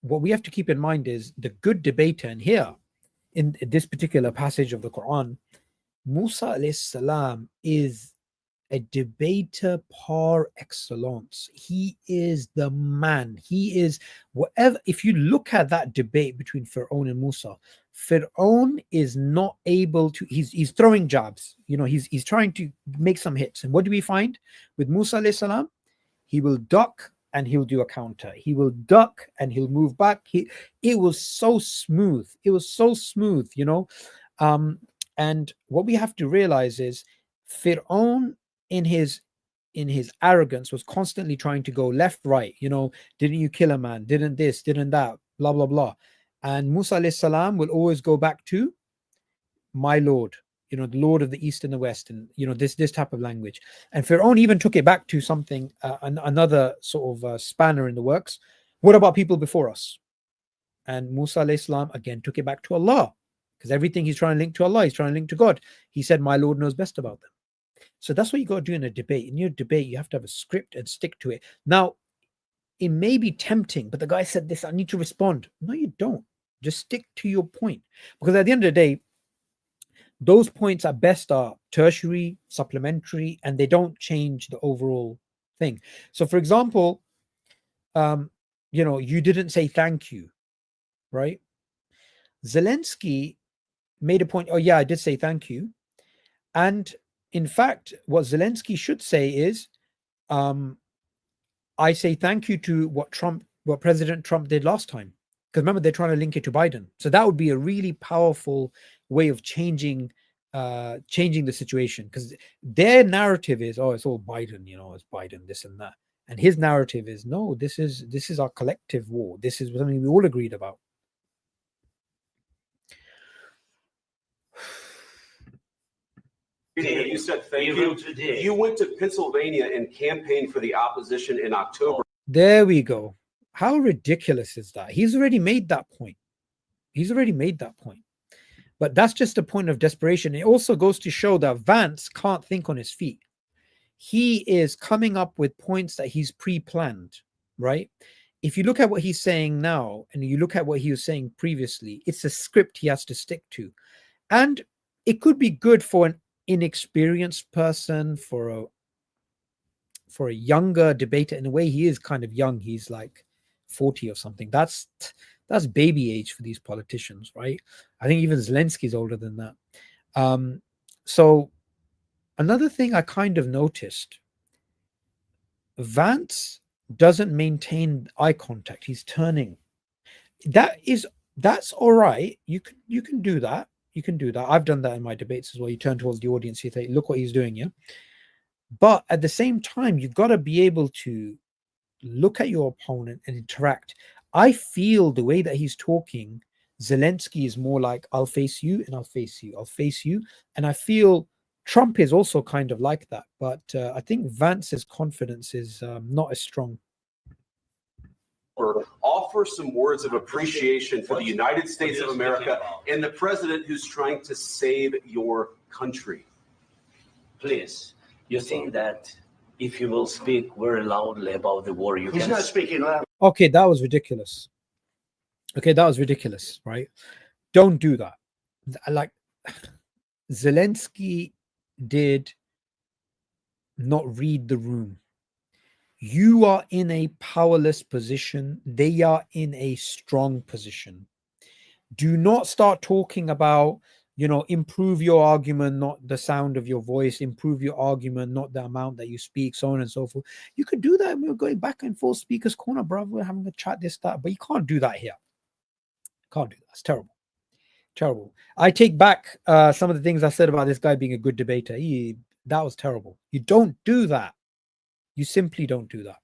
what we have to keep in mind is the good debater, and here in this particular passage of the Quran, Musa alayhi salam is a debater par excellence. He is the man. He is whatever. If you look at that debate between Fir'aun and Musa, Fir'aun is not able to, he's throwing jabs. He's trying to make some hits. And what do we find with Musa alayhi salam? He will duck and he'll do a counter. He will duck and he'll move back. It was so smooth. And what we have to realize is Fir'aun, in his in his arrogance, was constantly trying to go left, right. Didn't you kill a man? Didn't this? Didn't that? Blah, blah, blah. And Musa alayhi salam will always go back to my Lord, the Lord of the East and the West, and this type of language. And Fir'aun even took it back to something, another sort of spanner in the works. What about people before us? And Musa alayhi salam again took it back to Allah, because everything he's trying to link to Allah, he's trying to link to God. He said, my Lord knows best about them. So that's what you got to do in a debate. In your debate, you have to have a script and stick to it. Now, it may be tempting, but the guy said this, I need to respond. No, you don't. Just stick to your point. Because at the end of the day, those points at best are tertiary, supplementary, and they don't change the overall thing. So, for example, you didn't say thank you, right? Zelensky made a point, oh yeah, I did say thank you. And in fact, what Zelensky should say is, I say thank you to what President Trump did last time. Because remember, they're trying to link it to Biden. So that would be a really powerful way of changing the situation. Because their narrative is, oh, it's all Biden, it's Biden, this and that. And his narrative is, no, this is our collective war. This is something we all agreed about. You said thank you. You went to Pennsylvania and campaigned for the opposition in October. There we go. How ridiculous is that? He's already made that point. But that's just a point of desperation. It also goes to show that Vance can't think on his feet. He is coming up with points that he's pre-planned, right? If you look at what he's saying now and you look at what he was saying previously, it's a script he has to stick to. And it could be good for an inexperienced person, for a younger debater. In a way, he is kind of young. He's like 40 or something. That's baby age for these politicians, right? I think even Zelensky's older than that. So another thing I kind of noticed, Vance doesn't maintain eye contact. He's turning. That's all right. You can do that. You can do that. I've done that in my debates as well. You turn towards the audience, you say, look what he's doing, yeah? But at the same time, you've got to be able to look at your opponent and interact. I feel the way that he's talking, Zelensky is more like, I'll face you and I'll face you. I'll face you. And I feel Trump is also kind of like that. But I think Vance's confidence is not as strong. Offer some words of appreciation for the United States of America and the president who's trying to save your country. Please, you think that if you will speak very loudly about the war, He's not speaking loud. Okay, that was ridiculous. Right? Don't do that. Like, Zelensky did not read the room. You are in a powerless position. They are in a strong position. Do not start talking about, improve your argument, not the sound of your voice, improve your argument, not the amount that you speak, so on and so forth. You could do that. We're going back and forth, speakers corner, bro. We're having a chat, this, that, but you can't do that here. Can't do that. It's terrible. Terrible. I take back some of the things I said about this guy being a good debater. That was terrible. You don't do that. You simply don't do that.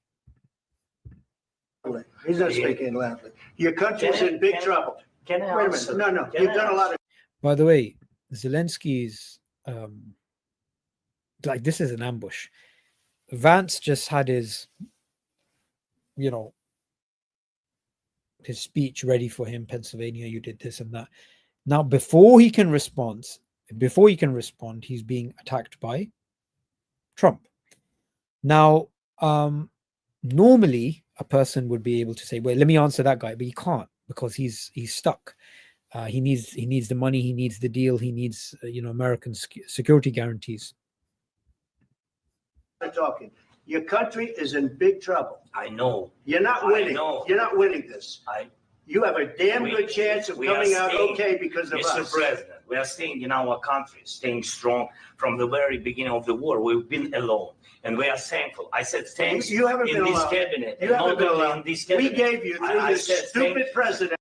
He's not speaking loudly. Your country's in big trouble. Can I Wait a answer? minute. No. You've done a lot of. By the way, Zelensky's like, this is an ambush. Vance just had his, his speech ready for him. Pennsylvania, you did this and that. Now, before he can respond, he's being attacked by Trump. Now, normally a person would be able to say, well, let me answer that guy, but he can't, because he's stuck. He needs the money, he needs the deal, he needs American security guarantees. Talking. Your country is in big trouble. I know. You're not winning. You're not winning this. You have a damn good chance of coming out okay because of us. Mr. President, we are staying in our country, staying strong from the very beginning of the war. We've been alone, and we are thankful. I said thanks. You haven't been in this alone. cabinet. You haven't been alone. We gave you through this stupid president.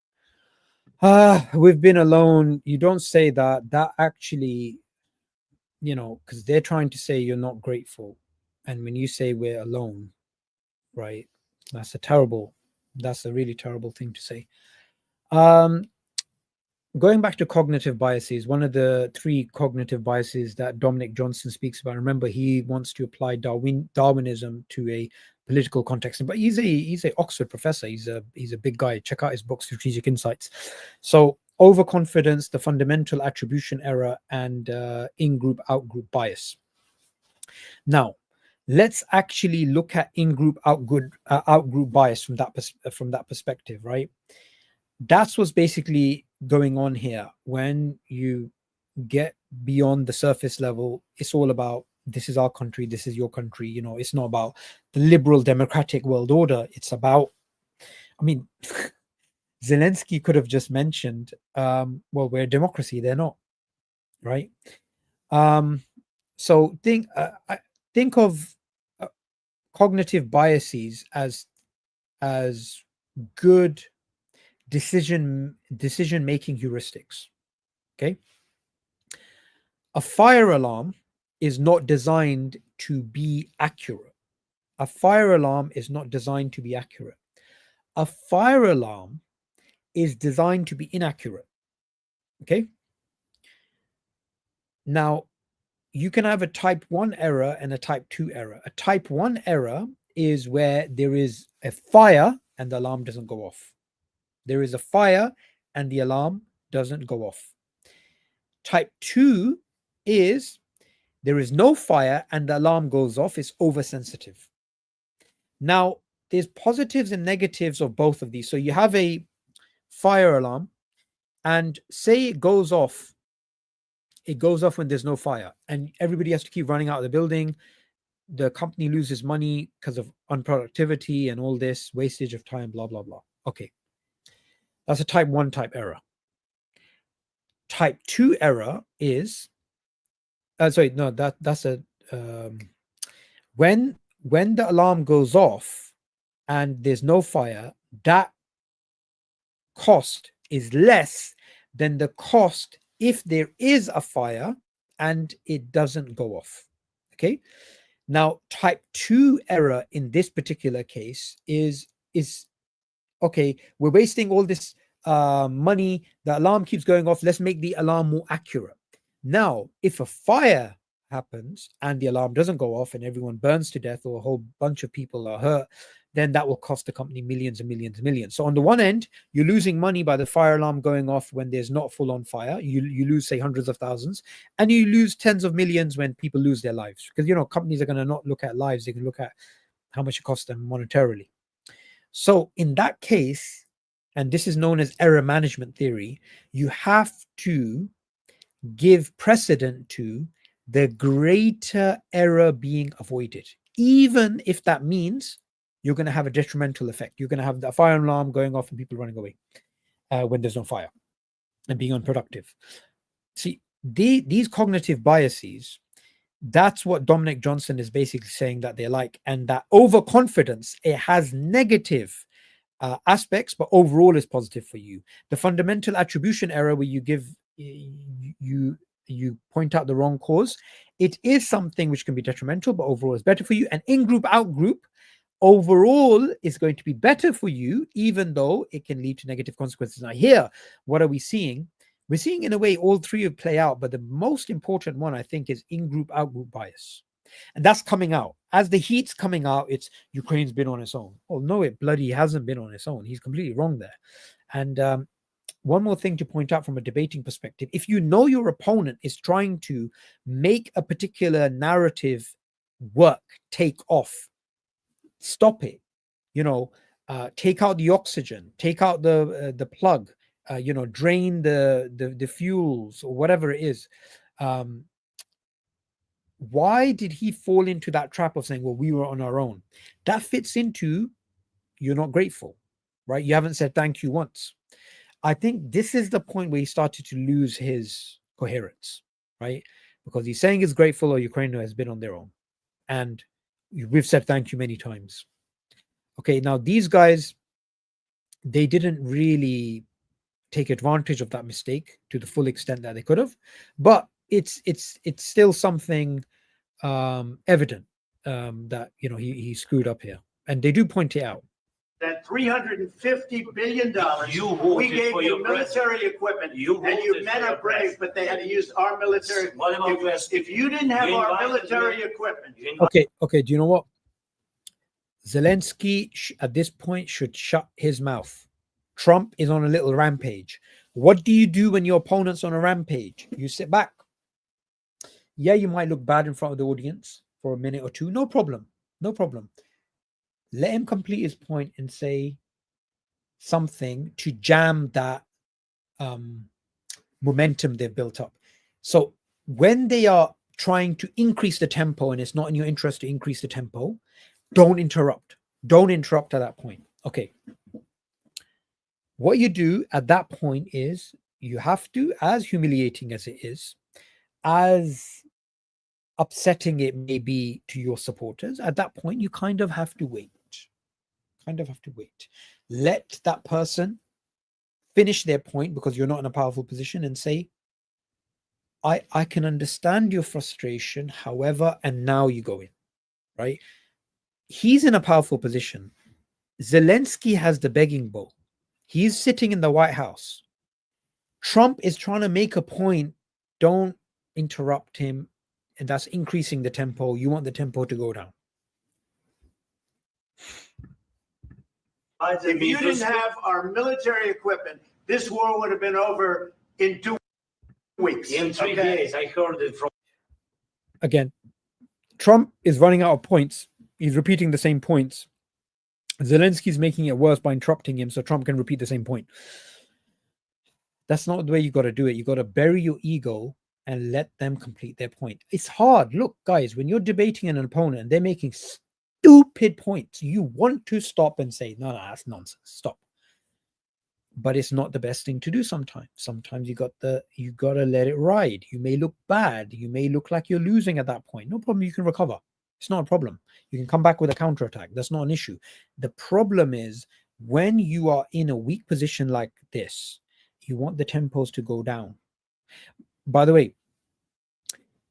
We've been alone. You don't say that. That actually, because they're trying to say you're not grateful. And when you say we're alone, right, that's a really terrible thing to say. Going back to cognitive biases, one of the 3 cognitive biases that Dominic Johnson speaks about, remember he wants to apply Darwinism to a political context, but he's a Oxford professor. He's a big guy. Check out his book Strategic Insights. So overconfidence, the fundamental attribution error, and in-group out-group bias. Now let's actually look at in-group out-group bias from that perspective, right? That's what's basically going on here. When you get beyond the surface level, it's all about, this is our country, this is your country. You know, it's not about the liberal democratic world order. It's about, I mean, Zelensky could have just mentioned, well, we're a democracy. They're not, right? So think of cognitive biases as good decision-making heuristics. Okay. A fire alarm is not designed to be accurate. A fire alarm is not designed to be accurate. A fire alarm is designed to be inaccurate. Okay. Now, you can have a type 1 error and a type 2 error. A type 1 error is where there is a fire and the alarm doesn't go off. There is a fire and the alarm doesn't go off. Type 2 is there is no fire and the alarm goes off. It's oversensitive. Now, there's positives and negatives of both of these. So you have a fire alarm and say it goes off. It goes off when there's no fire and everybody has to keep running out of the building. The company loses money because of unproductivity and all this wastage of time, blah, blah, blah. Okay. That's a type 1 type error. Type 2 error is, that's a, when the alarm goes off and there's no fire, that cost is less than the cost if there is a fire and it doesn't go off. Okay. Now, type 2 error in this particular case is okay, we're wasting all this money. The alarm keeps going off. Let's make the alarm more accurate. Now, if a fire happens and the alarm doesn't go off and everyone burns to death or a whole bunch of people are hurt, then that will cost the company millions and millions and millions. So on the one end, you're losing money by the fire alarm going off when there's not full on fire. You lose, say, hundreds of thousands, and you lose tens of millions when people lose their lives. Because, you know, companies are going to not look at lives. They can look at how much it costs them monetarily. So in that case, and this is known as error management theory, you have to give precedent to the greater error being avoided, even if that means you're going to have a detrimental effect. You're going to have the fire alarm going off and people running away when there's no fire and being unproductive. See, these cognitive biases, that's what Dominic Johnson is basically saying that they're like, and that overconfidence, it has negative aspects, but overall is positive for you. The fundamental attribution error, where you give you point out the wrong cause, it is something which can be detrimental, but overall is better for you. And in-group, out-group, overall is going to be better for you, even though it can lead to negative consequences. Now here, what are we seeing? We're seeing, in a way, all three play out, but the most important one, I think, is in-group, out-group bias. And that's coming out. As the heat's coming out, it's Ukraine's been on its own. Oh, no, it bloody hasn't been on its own. He's completely wrong there. And one more thing to point out from a debating perspective, if you know your opponent is trying to make a particular narrative work, take off, stop it, take out the oxygen, take out the plug, drain the fuels or whatever it is. Why did he fall into that trap of saying, well, we were on our own? That fits into, you're not grateful, right? You haven't said thank you once. I think this is the point where he started to lose his coherence, right? Because he's saying he's grateful or Ukraine has been on their own. And we've said thank you many times. Okay, now these guys, they didn't really take advantage of that mistake to the full extent that they could have, but it's still something evident that he screwed up here, and they do point it out. That $350 billion You we voted gave for you your military equipment, You and you voted men for are your brave, president. but they had to use our military. What about West? If you didn't have You our invited military me. equipment, Okay, do you know what? Zelensky at this point should shut his mouth. Trump is on a little rampage. What do you do when your opponent's on a rampage? You sit back. Yeah, you might look bad in front of the audience for a minute or two. No problem. No problem. Let him complete his point and say something to jam that momentum they've built up. So when they are trying to increase the tempo and it's not in your interest to increase the tempo, don't interrupt. Don't interrupt at that point. Okay. What you do at that point is you have to, as humiliating as it is, as upsetting it may be to your supporters, at that point you kind of have to wait. Let that person finish their point, because you're not in a powerful position, and say, I can understand your frustration, however, and now you go in, right? He's in a powerful position. Zelensky has the begging bowl. He's sitting in the White House. Trump is trying to make a point. Don't interrupt him. And that's increasing the tempo. You want the tempo to go down. if you didn't have our military equipment, this war would have been over in 2 weeks. In 3 days, I heard it from. Again, Trump is running out of points. He's repeating the same points. Zelensky's making it worse by interrupting him so Trump can repeat the same point. That's not the way you got to do it. You got to bury your ego and let them complete their point. It's hard. Look, guys, when you're debating an opponent and they're making stupid points, you want to stop and say, no, that's nonsense. Stop. But it's not the best thing to do sometimes. Sometimes you got to let it ride. You may look bad. You may look like you're losing at that point. No problem. You can recover. It's not a problem. You can come back with a counterattack. That's not an issue. The problem is when you are in a weak position like this, you want the tempos to go down. By the way,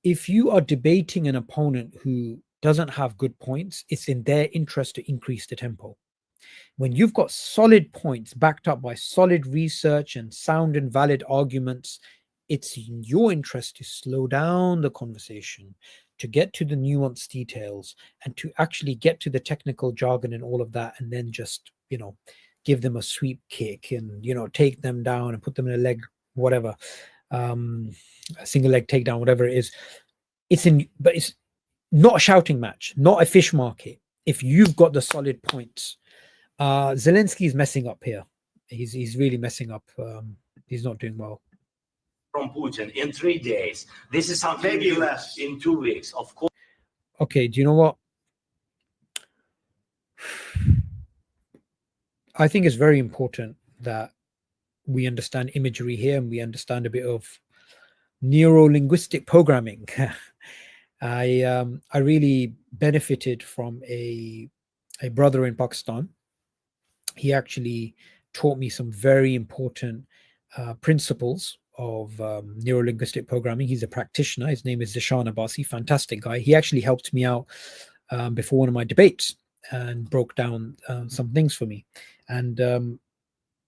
if you are debating an opponent who doesn't have good points, it's in their interest to increase the tempo. When you've got solid points backed up by solid research and sound and valid arguments, it's in your interest to slow down the conversation, to get to the nuanced details, and to actually get to the technical jargon and all of that, and then just, give them a sweep kick and, take them down and put them in a leg, whatever, a single leg takedown, whatever it is. But it's not a shouting match, not a fish market. If you've got the solid points, Zelensky is messing up here. He's really messing up. He's not doing well. From Putin in 3 days. This is something Maybe new less. in 2 weeks. Of course. Okay, do you know what? I think it's very important that we understand imagery here and we understand a bit of neuro-linguistic programming. I really benefited from a brother in Pakistan. He actually taught me some very important principles of neuro-linguistic programming. He's a practitioner. His name is Zishan Abbasi, fantastic guy. He actually helped me out before one of my debates and broke down some things for me. And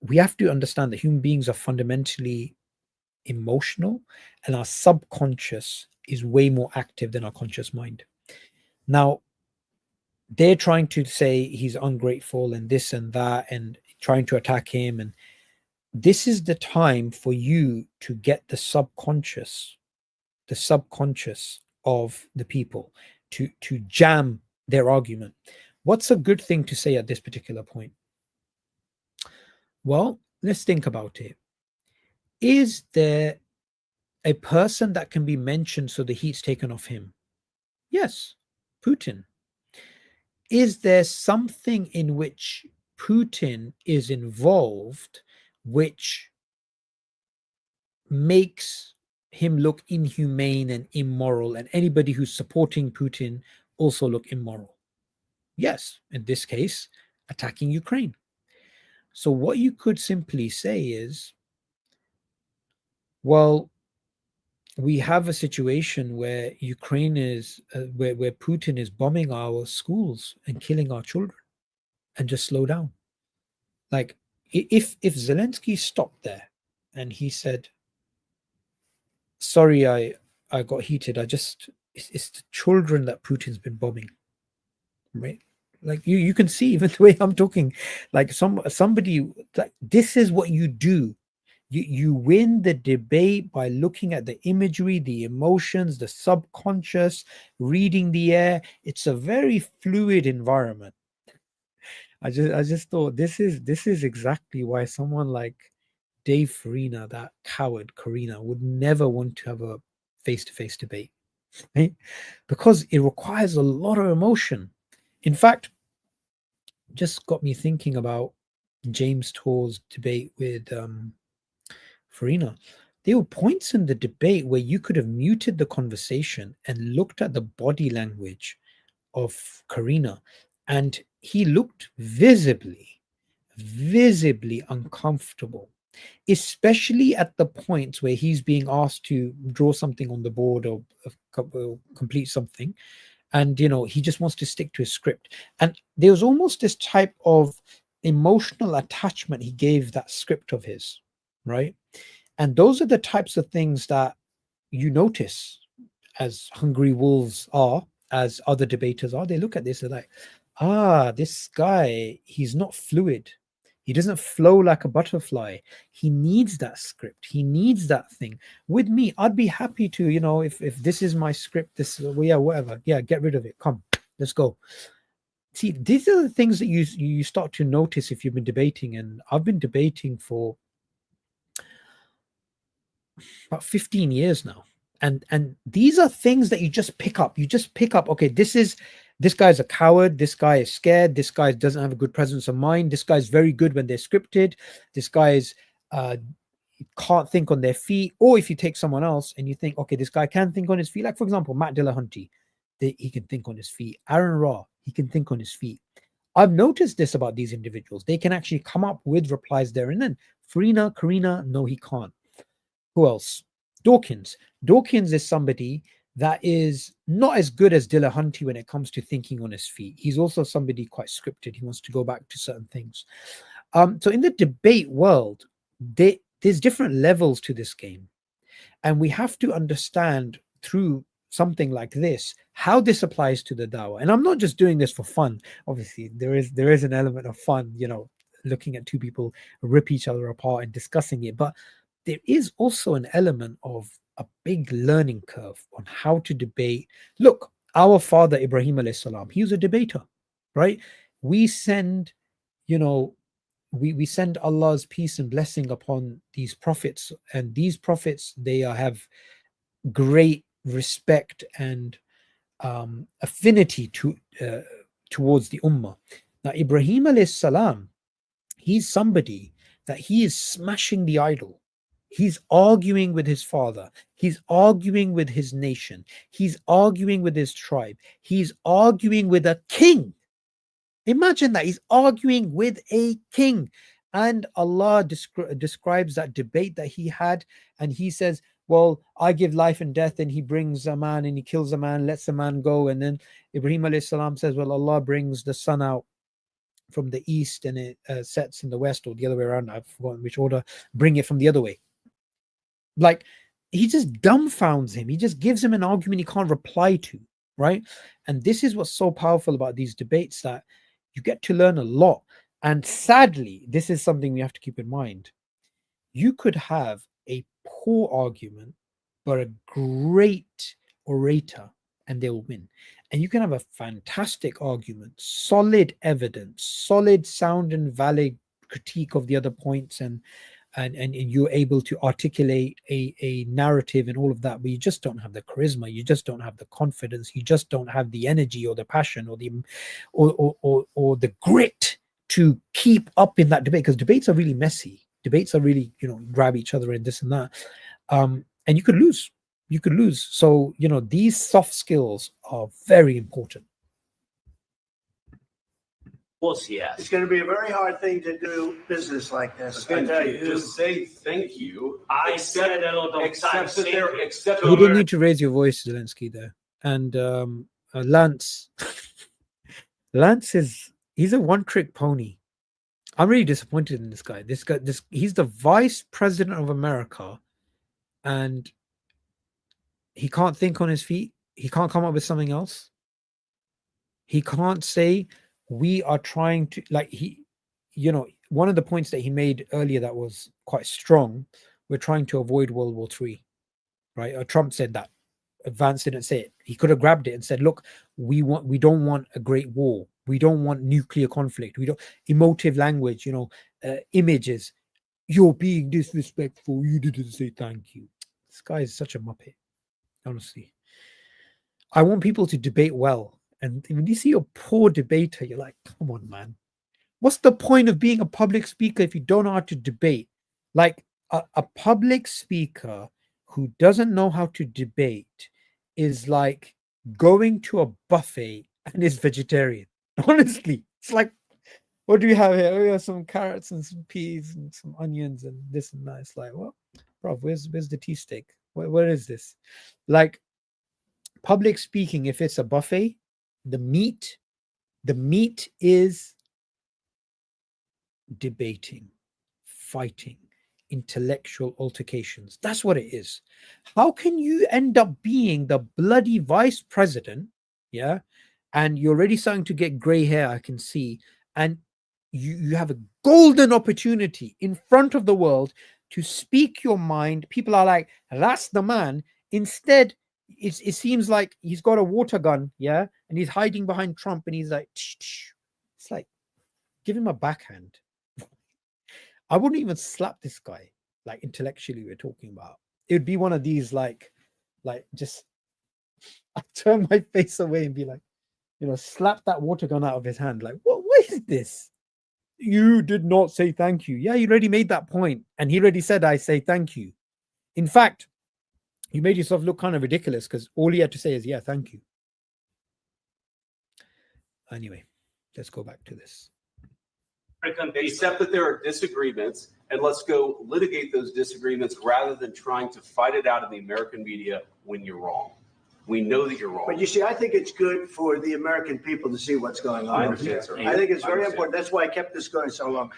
we have to understand that human beings are fundamentally emotional, and our subconscious is way more active than our conscious mind. Now, they're trying to say he's ungrateful and this and that and trying to attack him. And this is the time for you to get the subconscious of the people to jam their argument. What's a good thing to say at this particular point? Well, let's think about it. Is there a person that can be mentioned so the heat's taken off him? Yes, Putin. Is there something in which Putin is involved which makes him look inhumane and immoral, and anybody who's supporting Putin also look immoral? Yes, in this case, attacking Ukraine. So what you could simply say is, well, we have a situation where Ukraine is where Putin is bombing our schools and killing our children, and just slow down. Like if Zelensky stopped there and he said, sorry, I got heated, it's the children that Putin's been bombing, right? Like you can see even the way I'm talking, like somebody, like, this is what you do. You win the debate by looking at the imagery, the emotions, the subconscious, reading the air. It's a very fluid environment. I just thought this is exactly why someone like Dave Farina, that coward Karina, would never want to have a face-to-face debate, right? Because it requires a lot of emotion. In fact, just got me thinking about James Torr's debate with Farina. There were points in the debate where you could have muted the conversation and looked at the body language of Karina, and he looked visibly uncomfortable, especially at the points where he's being asked to draw something on the board or complete something, and he just wants to stick to his script. And there was almost this type of emotional attachment he gave that script of his, right? And those are the types of things that you notice as hungry wolves are, as other debaters are. They look at this, they're like, this guy, he's not fluid. He doesn't flow like a butterfly. He needs that script. He needs that thing. With me, I'd be happy to, if this is my script, whatever. Yeah, get rid of it. Come, let's go. See, these are the things that you start to notice if you've been debating. And I've been debating for about 15 years now. And these are things that you just pick up. Okay, this guy's a coward, this guy is scared, this guy doesn't have a good presence of mind, this guy's very good when they're scripted, this guy's can't think on their feet. Or if you take someone else and you think, okay, this guy can think on his feet, like for example Matt Dillahunty, he can think on his feet. Aaron Ra, he can think on his feet. I've noticed this about these individuals. They can actually come up with replies there and then. Farina, Karina, no, he can't. Who else? Dawkins. Dawkins is somebody that is not as good as Dillahunty when it comes to thinking on his feet. He's also somebody quite scripted. He wants to go back to certain things. So in the debate world, there's different levels to this game. And we have to understand through something like this how this applies to the Dawah. And I'm not just doing this for fun. Obviously, there is an element of fun, looking at two people rip each other apart and discussing it. But there is also an element of a big learning curve on how to debate. Look, our father Ibrahim alayhi salam, he was a debater, right? We send, we send Allah's peace and blessing upon these prophets, and these prophets, they have great respect and affinity towards the ummah. Now, Ibrahim alayhi salam, he's somebody that he is smashing the idol. He's arguing with his father. He's arguing with his nation. He's arguing with his tribe. He's arguing with a king. Imagine that. He's arguing with a king. And Allah describes that debate that he had. And he says, well, I give life and death. And he brings a man and he kills a man, lets the man go. And then Ibrahim alayhi salam says, well, Allah brings the sun out from the east and it sets in the west, or the other way around. I've forgotten which order. Bring it from the other way. Like, he just dumbfounds him. He just gives him an argument he can't reply to, right? And this is what's so powerful about these debates, that you get to learn a lot. And sadly, this is something we have to keep in mind. You could have a poor argument, but a great orator, and they will win. And you can have a fantastic argument, solid evidence, solid sound and valid critique of the other points, and you're able to articulate a narrative and all of that, but you just don't have the charisma, you just don't have the confidence, you just don't have the energy or the passion or the grit to keep up in that debate, because debates are really messy. Debates are really, grab each other and this and that. And you could lose. So, these soft skills are very important. course, yes. It's going to be a very hard thing to do business like this. I tell you. Just say thank you. I said a lot of except times. that they're thank you except to You didn't America. need to raise your voice, Zelensky, there. And Lance, Lance he's a one-trick pony. I'm really disappointed in this guy. He's the vice president of America, and he can't think on his feet. He can't come up with something else. He can't say we are trying to, like, one of the points that he made earlier that was quite strong, we're trying to avoid World War III, right? Or Trump said that. Vance didn't say it. He could have grabbed it and said, look, we don't want a great war. We don't want nuclear conflict. We don't emotive language, images. You're being disrespectful. You didn't say thank you. This guy is such a muppet, honestly. I want people to debate well. And when you see a poor debater, you're like, come on, man. What's the point of being a public speaker if you don't know how to debate? Like a public speaker who doesn't know how to debate is like going to a buffet and is vegetarian. Honestly, it's like, what do we have here? We have some carrots and some peas and some onions and this and that. It's like, well, bro, where's the tea steak? Where is this? Like, public speaking, if it's a buffet, the meat is debating, fighting, intellectual altercations. That's what it is. How can you end up being the bloody vice president? Yeah. And you're already starting to get gray hair, I can see. And you have a golden opportunity in front of the world to speak your mind. People are like, that's the man. Instead, it seems like he's got a water gun, yeah, and he's hiding behind Trump, and he's like, tsh, tsh. It's like, give him a backhand. I wouldn't even slap this guy, like intellectually we're talking about. It would be one of these, like just I turn my face away and be like, slap that water gun out of his hand. Like, what is this? You did not say thank you. Yeah, you already made that point, and he already said I say thank you. In fact, you made yourself look kind of ridiculous because all he had to say is, yeah, thank you. Anyway, let's go back to this. Except that there are disagreements, and let's go litigate those disagreements rather than trying to fight it out in the American media when you're wrong. We know that you're wrong. But you see, I think it's good for the American people to see what's going on. I understand, sir. I think it's very important. That's why I kept this going so long.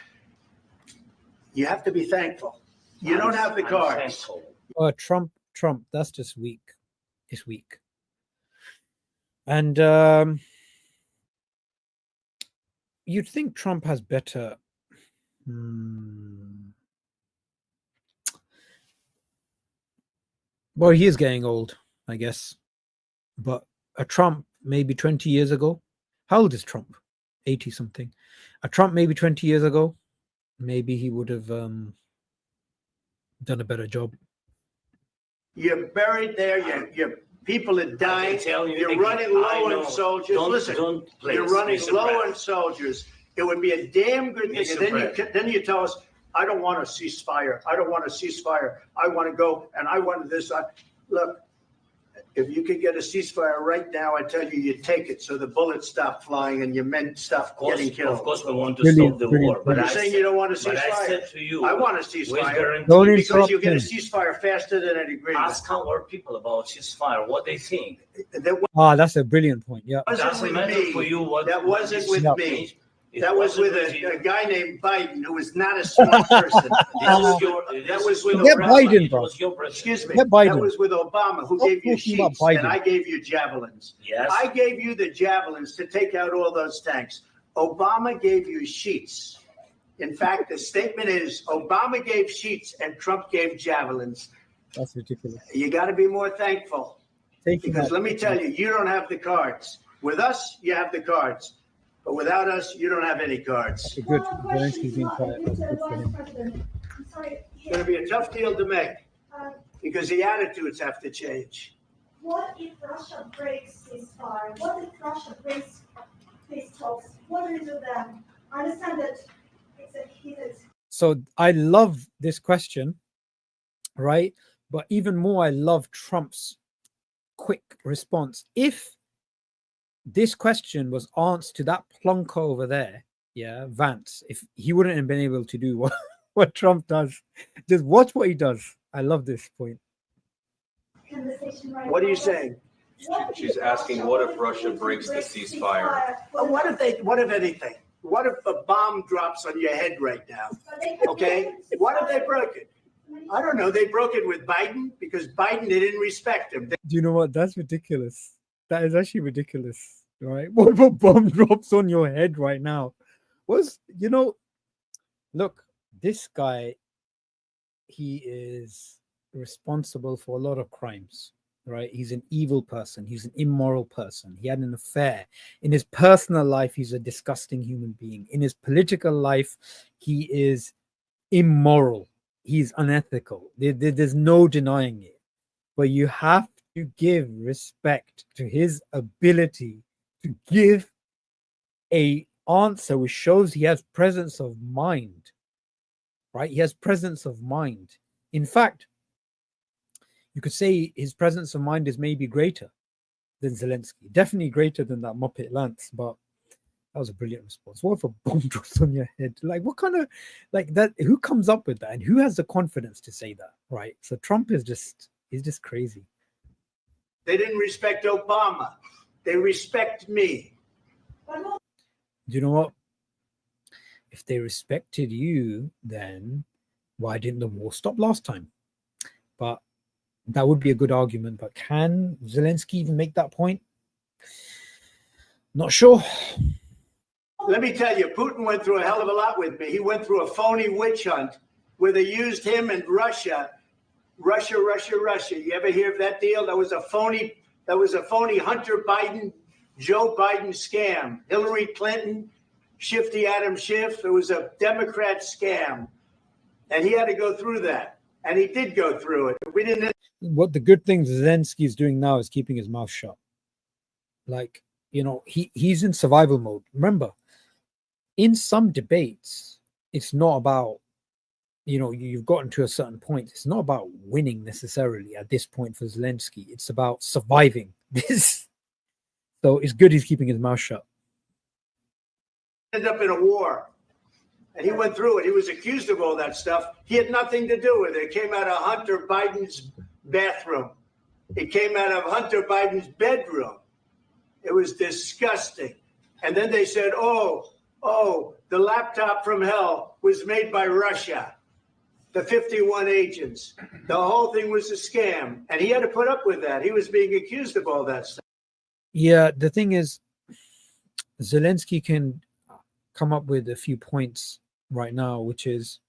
You have to be thankful. You don't have the cards. Trump, that's just weak. It's weak. And you'd think Trump has better. Well, he is getting old, I guess. But a Trump maybe 20 years ago. How old is Trump? 80 something. A Trump maybe 20 years ago, maybe he would have done a better job. You're buried there. Your people are dying. You're running low on soldiers. Listen, you're running low on soldiers. It would be a damn good thing. And then you tell us, I don't want a ceasefire. I don't want a ceasefire. I want to go and I want this. Look, if you could get a ceasefire right now, I tell you, you take it so the bullets stop flying and your men stop getting killed. Of course, we want to stop the war. But you're saying you don't want a ceasefire. But I said to you, I want a ceasefire because you get a ceasefire faster than an agreement. Ask our people about ceasefire, what they think. That's a brilliant point. Yeah, doesn't matter for you. That wasn't with me. That was with a guy named Biden, who was not a smart person. That was with Biden, bro. Excuse me. Get Biden. That was with Obama, who gave you sheets, and I gave you javelins. Yes. I gave you the javelins to take out all those tanks. Obama gave you sheets. In fact, the statement is Obama gave sheets and Trump gave javelins. That's ridiculous. You got to be more thankful. Because let me tell you, you don't have the cards. With us, you have the cards. But without us, you don't have any cards. Okay, good. Zelensky's being quiet. That's good for him. It's going to be a tough deal to make because the attitudes have to change. What if Russia breaks ceasefire? What if Russia breaks peace talks? What do we do then? I understand that it's a heated. So I love this question, right? But even more, I love Trump's quick response. If this question was answered to that plonker over there, yeah, Vance, if he wouldn't have been able to do what Trump does, just watch what he does. I love this point. What are you saying? She's asking, what if Russia breaks the ceasefire? What if anything? What if a bomb drops on your head right now? Okay? What if they broke it? I don't know. They broke it with Biden because Biden, they didn't respect him. Do you know what? That's ridiculous. That is actually ridiculous. Right? What if a bomb drops on your head right now? Look, this guy, he is responsible for a lot of crimes, right? He's an evil person. He's an immoral person. He had an affair. In his personal life, he's a disgusting human being. In his political life, he is immoral. He's unethical. There's no denying it. But you have to give respect to his ability to give a answer which shows he has presence of mind, right? He has presence of mind. In fact, you could say his presence of mind is maybe greater than Zelensky, definitely greater than that Muppet Lance, but that was a brilliant response. What if a bomb drops on your head? Like, what kind of, like that, who comes up with that and who has the confidence to say that, right? So Trump is he's just crazy. They didn't respect Obama. They respect me. Do you know what? If they respected you, then why didn't the war stop last time? But that would be a good argument. But can Zelensky even make that point? Not sure. Let me tell you, Putin went through a hell of a lot with me. He went through a phony witch hunt where they used him and Russia. You ever hear of that deal? That was a phony Hunter Biden, Joe Biden scam. Hillary Clinton, Shifty Adam Schiff. It was a Democrat scam. And he had to go through that. And he did go through it. We didn't. What the good thing Zelensky is doing now is keeping his mouth shut. Like, he's in survival mode. Remember, in some debates, it's not about, you've gotten to a certain point. It's not about winning necessarily at this point for Zelensky. It's about surviving this. So it's good he's keeping his mouth shut. Ended up in a war. And he went through it. He was accused of all that stuff. He had nothing to do with it. It came out of Hunter Biden's bathroom. It came out of Hunter Biden's bedroom. It was disgusting. And then they said, oh, the laptop from hell was made by Russia. The 51 agents. The whole thing was a scam. And he had to put up with that. He was being accused of all that stuff. Yeah, the thing is, Zelensky can come up with a few points right now, which is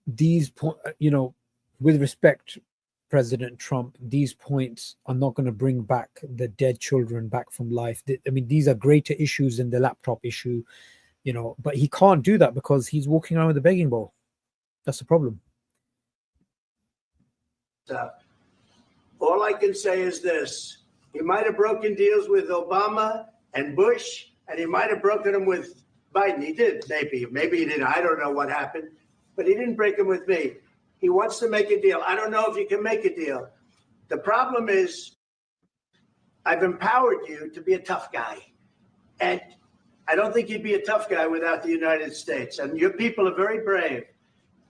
these with respect, President Trump, these points are not going to bring back the dead children back from life. I mean, these are greater issues than the laptop issue, but he can't do that because he's walking around with a begging bowl. That's the problem. All I can say is this. He might have broken deals with Obama and Bush, and he might have broken them with Biden. He did, maybe he didn't. I don't know what happened, but he didn't break them with me. He wants to make a deal. I don't know if you can make a deal. The problem is I've empowered you to be a tough guy. And I don't think you'd be a tough guy without the United States. And your people are very brave.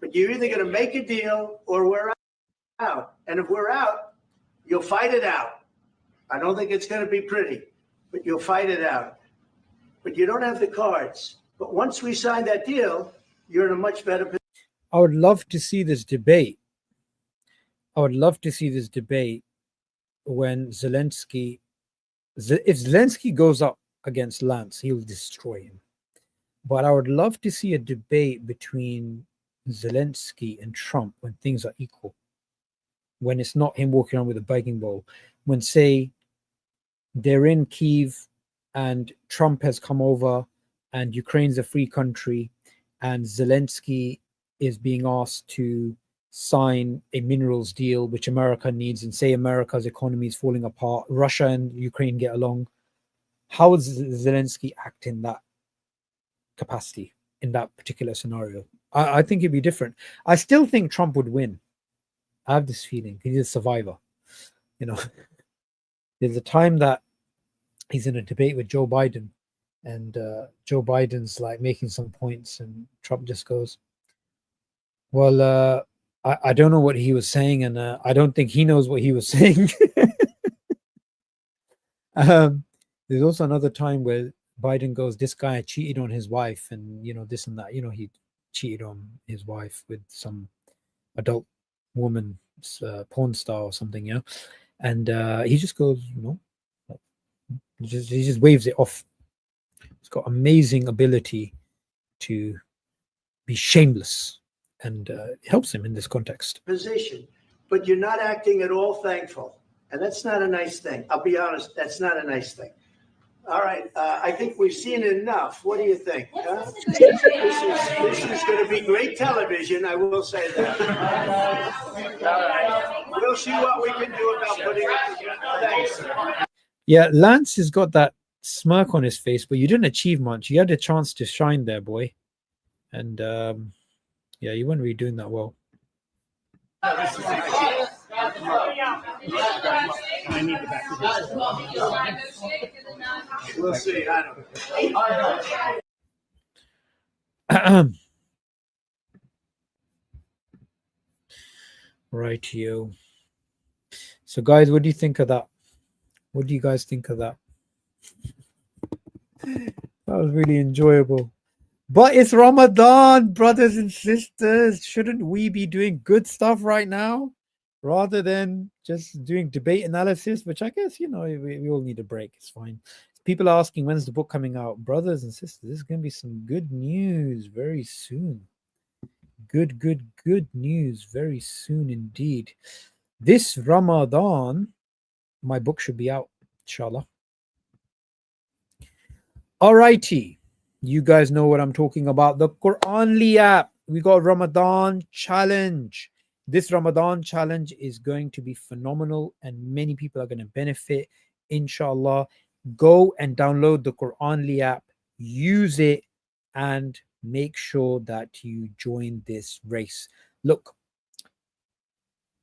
But you're either going to make a deal or we're out. And if we're out, you'll fight it out. I don't think it's going to be pretty, but you'll fight it out. But you don't have the cards. But once we sign that deal, you're in a much better position. I would love to see this debate. When Zelensky, if Zelensky goes up against Lance, he'll destroy him. But I would love to see a debate between Zelensky and Trump when things are equal. When it's not him walking around with a begging bowl. When, say, they're in Kyiv and Trump has come over and Ukraine's a free country and Zelensky is being asked to sign a minerals deal, which America needs, and say America's economy is falling apart, Russia and Ukraine get along. How would Zelensky act in that capacity, in that particular scenario? I think it'd be different. I still think Trump would win. I have this feeling. He's a survivor. There's a time that he's in a debate with Joe Biden and Joe Biden's like making some points, and Trump just goes, well, I don't know what he was saying, and I don't think he knows what he was saying. There's also another time where Biden goes, this guy cheated on his wife, and this and that. He cheated on his wife with some adult woman, porn star or something, and he just goes, he just waves it off. He's got amazing ability to be shameless, and it helps him in this context. Position, but you're not acting at all thankful. And that's not a nice thing. I'll be honest, that's not a nice thing. All right, I think we've seen enough. What do you think? Huh? This is going to be great television, I will say that. We'll see what we can do about putting it together. Thanks. Yeah, Lance has got that smirk on his face, but you didn't achieve much. You had a chance to shine there, boy. And yeah, you weren't really doing that well. We'll see. I don't. Right, yo. So, guys, what do you think of that? What do you guys think of that? That was really enjoyable. But it's Ramadan, brothers and sisters. Shouldn't we be doing good stuff right now rather than just doing debate analysis, which I guess, we all need a break. It's fine. People are asking, when's the book coming out? Brothers and sisters, this is going to be some good news very soon. Good news very soon indeed. This Ramadan, my book should be out, inshallah. Alrighty. You guys know what I'm talking about. The Quranly app. We got Ramadan challenge. This Ramadan challenge is going to be phenomenal, and many people are going to benefit, inshallah. Go and download the Quranly app, use it, and make sure that you join this race. Look,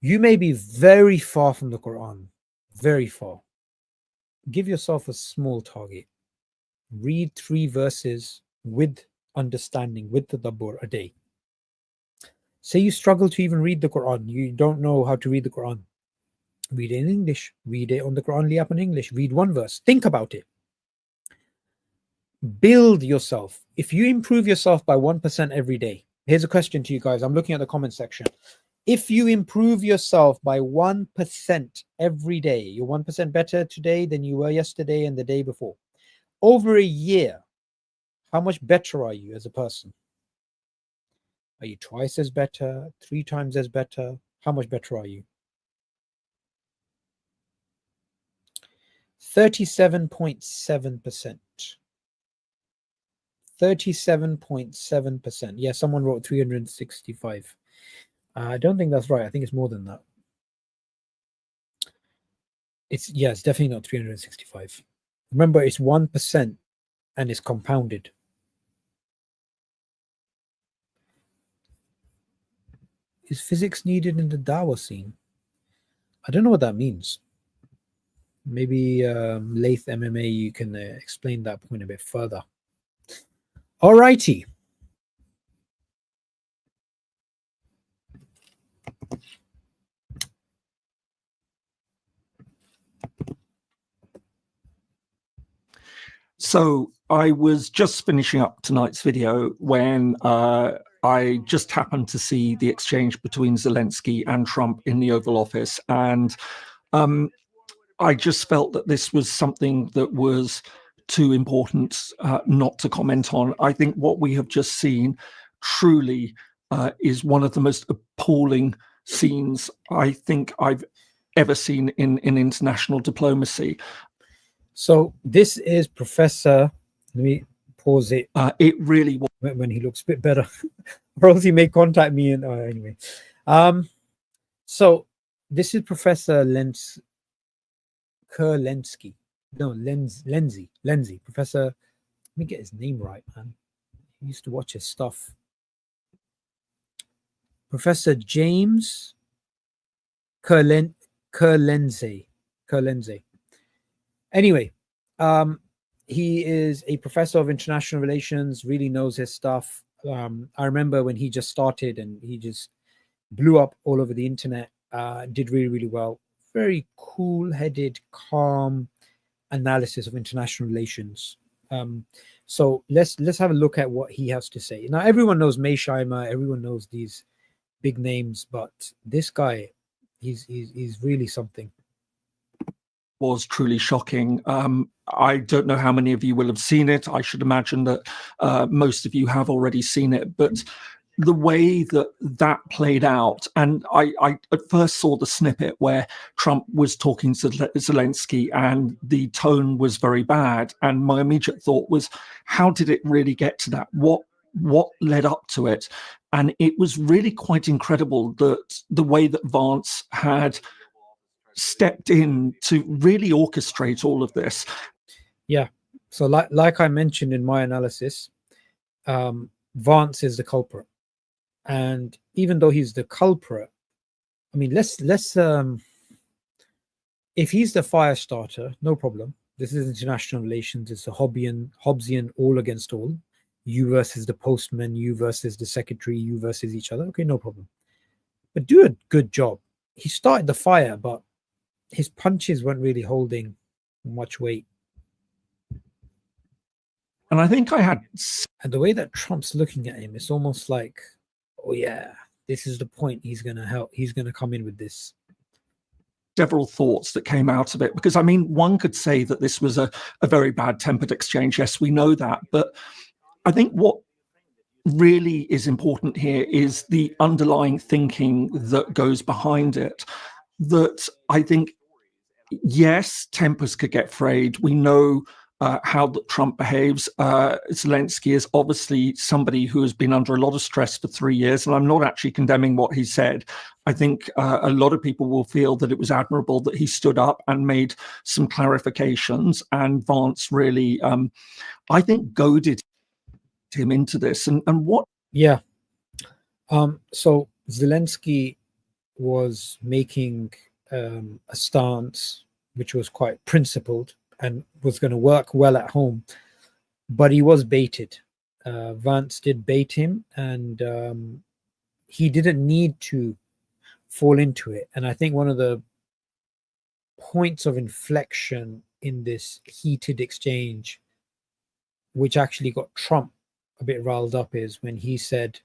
you may be very far from the Quran, very far. Give yourself a small target. Read 3 verses with understanding, with tadabbur a day. Say you struggle to even read the Quran. You don't know how to read the Quran. Read it in English. Read it on the Quranly app in English. Read 1 verse. Think about it. Build yourself. If you improve yourself by 1% every day, here's a question to you guys. I'm looking at the comment section. If you improve yourself by 1% every day, you're 1% better today than you were yesterday and the day before. Over a year, how much better are you as a person? Are you twice as better, 3 times as better? How much better are you? 37.7%. 37.7%. Yeah, someone wrote 365. I don't think that's right. I think it's more than that. It's definitely not 365. Remember, it's 1% and it's compounded. Is physics needed in the Dawah scene? I don't know what that means. Maybe Lath MMA, you can explain that point a bit further. All righty. So I was just finishing up tonight's video when I just happened to see the exchange between Zelensky and Trump in the Oval Office. And I just felt that this was something that was too important not to comment on. I think what we have just seen truly is one of the most appalling scenes I think I've ever seen in international diplomacy. So this is Professor, let me pause it. It really was. When he looks a bit better, or else he may contact me. And anyway, so this is Professor Kurlensky. No, Lenzy. Professor, let me get his name right, man. I used to watch his stuff. Professor James Kurlenze. Anyway, he is a professor of international relations, really knows his stuff. I remember when he just started and he just blew up all over the internet, did really, really well. Very cool-headed, calm analysis of international relations. So let's have a look at what he has to say. Now, everyone knows Mearsheimer, everyone knows these big names, but this guy, he's really something. Was truly shocking. I don't know how many of you will have seen it. I should imagine that most of you have already seen it, but the way that played out, and I at first saw the snippet where Trump was talking to Zelensky and the tone was very bad, and my immediate thought was, how did it really get to that? What led up to it? And it was really quite incredible that the way that Vance had stepped in to really orchestrate all of this. Yeah. So like I mentioned in my analysis, Vance is the culprit. And even though he's the culprit, I mean, let's if he's the fire starter, no problem. This is international relations. It's a Hobbesian all against all. You versus the postman, you versus the secretary, you versus each other. Okay, no problem. But do a good job. He started the fire, but his punches weren't really holding much weight. And I think and the way that Trump's looking at him, it's almost like, oh yeah, this is the point. He's going to come in with this. Several thoughts that came out of it, because I mean, one could say that this was a very bad tempered exchange. Yes, we know that. But I think what really is important here is the underlying thinking that goes behind it. That I think, yes, tempers could get frayed. We know how Trump behaves. Zelensky is obviously somebody who has been under a lot of stress for 3 years, and I'm not actually condemning what he said. I think a lot of people will feel that it was admirable that he stood up and made some clarifications, and Vance really, I think, goaded him into this. And what? Yeah. So Zelensky was making a stance which was quite principled and was going to work well at home, but he was baited. Vance did bait him, and he didn't need to fall into it. And I think one of the points of inflection in this heated exchange, which actually got Trump a bit riled up, is when he said,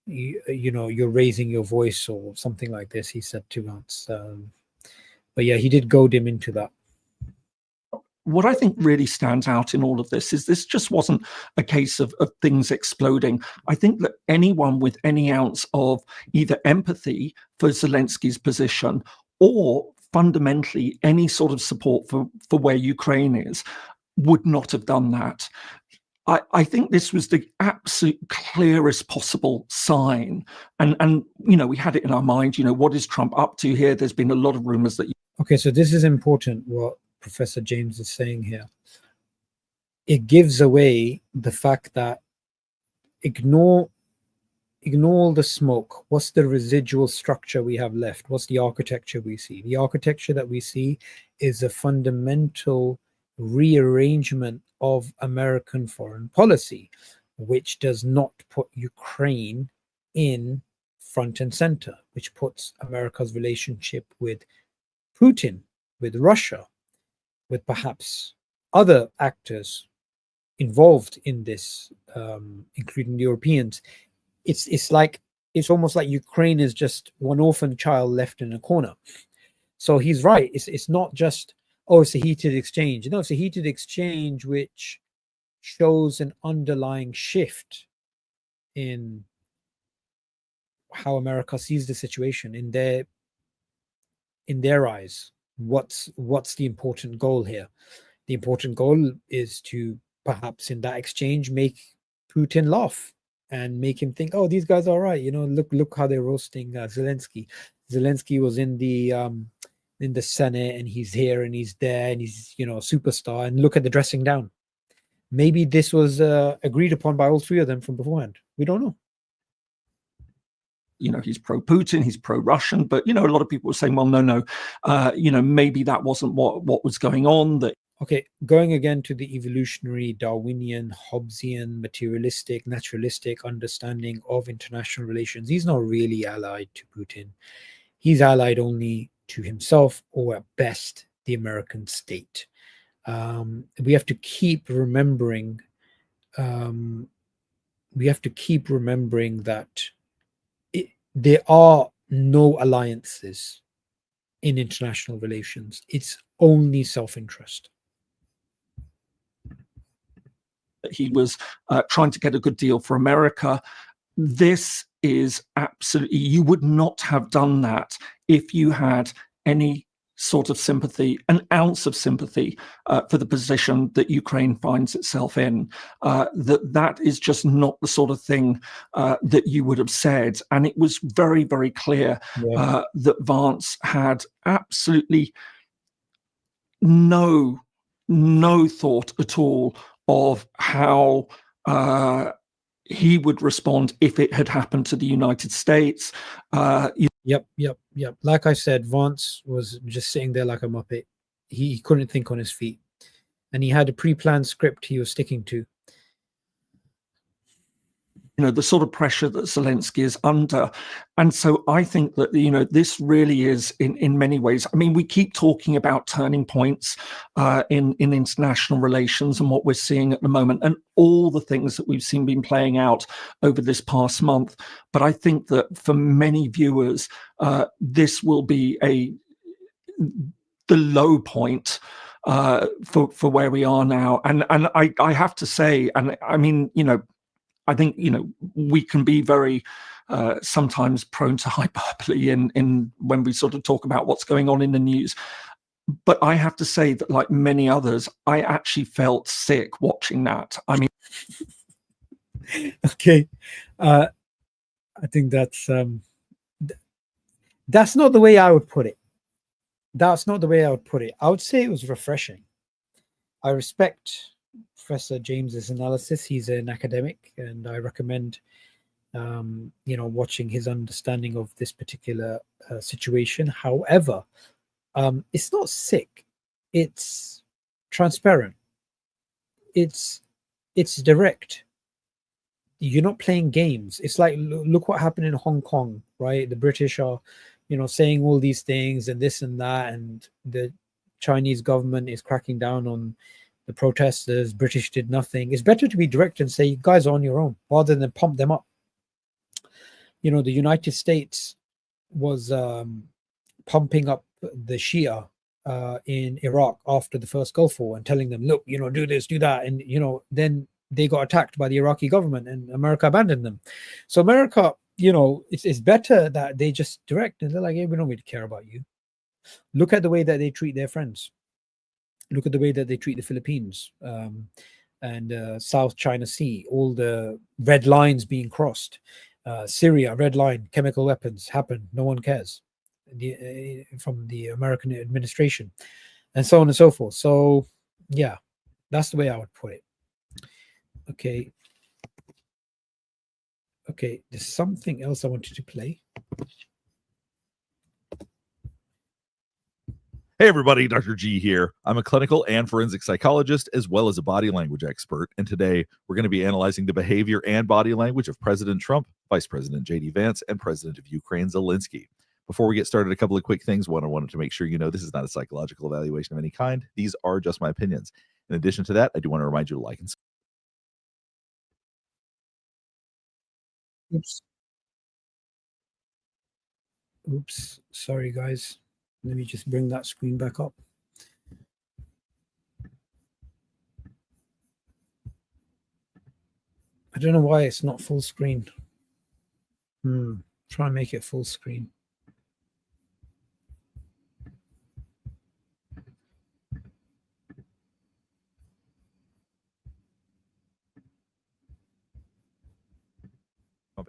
you know, you're raising your voice or something like this, he said to Vance. But yeah, he did goad him into that. What I think really stands out in all of this is this just wasn't a case of things exploding. I think that anyone with any ounce of either empathy for Zelensky's position or fundamentally any sort of support for where Ukraine is would not have done that. I think this was the absolute clearest possible sign. And you know, we had it in our mind, you know, what is Trump up to here? There's been a lot of rumors that... Okay, so this is important, what Professor James is saying here. It gives away the fact that ignore all the smoke. What's the residual structure we have left? What's the architecture we see? The architecture that we see is a fundamental rearrangement of American foreign policy, which does not put Ukraine in front and center, which puts America's relationship with Putin, with Russia, with perhaps other actors involved in this, including Europeans. It's almost like Ukraine is just one orphan child left in a corner. So he's right. It's not just, oh, it's a heated exchange. No, it's a heated exchange which shows an underlying shift in how America sees the situation in their eyes. What's the important goal here? The important goal is to perhaps in that exchange make Putin laugh and make him think, oh, these guys are right. You know, look how they're roasting Zelensky. Zelensky was in the Senate, and he's here and he's there and he's, you know, a superstar, and look at the dressing down. Maybe this was agreed upon by all three of them from beforehand. We don't know. You know, he's pro-Putin, he's pro-Russian, but, you know, a lot of people were saying, well, no, you know, maybe that wasn't what was going on. That Okay, going again to the evolutionary, Darwinian, Hobbesian, materialistic, naturalistic understanding of international relations, he's not really allied to Putin. He's allied only to himself, or at best, the American state. We have to keep remembering. That there are no alliances in international relations. It's only self-interest. He was trying to get a good deal for America. This is absolutely, you would not have done that if you had any sort of sympathy, an ounce of sympathy for the position that Ukraine finds itself in. That is just not the sort of thing that you would have said. And it was very, very clear that Vance had absolutely no thought at all of how he would respond if it had happened to the United States. Yep. Like I said, Vance was just sitting there like a muppet. He couldn't think on his feet. And he had a pre-planned script he was sticking to. The sort of pressure that Zelensky is under. And so I think that, this really is in many ways, I mean, we keep talking about turning points in international relations and what we're seeing at the moment and all the things that we've seen been playing out over this past month. But I think that for many viewers, this will be the low point for where we are now. And I have to say, and I mean, I think, we can be very sometimes prone to hyperbole in when we sort of talk about what's going on in the news. But I have to say that, like many others, I actually felt sick watching that. I mean, okay, I think that's not the way I would put it. That's not the way I would put it. I would say it was refreshing. I respect Professor James's analysis. He's an academic, and I recommend watching his understanding of this particular situation. However, it's not sick, it's transparent, it's direct. You're not playing games. It's like, look what happened in Hong Kong, right? The British are saying all these things and this and that, and the Chinese government is cracking down on the protesters. British did nothing. It's better to be direct and say, you guys are on your own, rather than pump them up. The United States was pumping up the Shia in Iraq after the first Gulf War and telling them, look, do this, do that. And, then they got attacked by the Iraqi government and America abandoned them. So America, it's better that they just direct, and they're like, hey, we don't really care about you. Look at the way that they treat their friends. Look at the way that they treat the Philippines and South China Sea, all the red lines being crossed. Syria, red line, chemical weapons happen, no one cares from the American administration, and so on and so forth. So, yeah, that's the way I would put it. Okay, there's something else I wanted to play. Hey everybody, Dr. G here. I'm a clinical and forensic psychologist as well as a body language expert, and today we're going to be analyzing the behavior and body language of President Trump, Vice President J.D. Vance, and President of Ukraine Zelensky. Before we get started, a couple of quick things. One, I wanted to make sure this is not a psychological evaluation of any kind. These are just my opinions. In addition to that, I do want to remind you to like and subscribe. Oops, sorry guys. Let me just bring that screen back up. I don't know why it's not full screen. Try and make it full screen.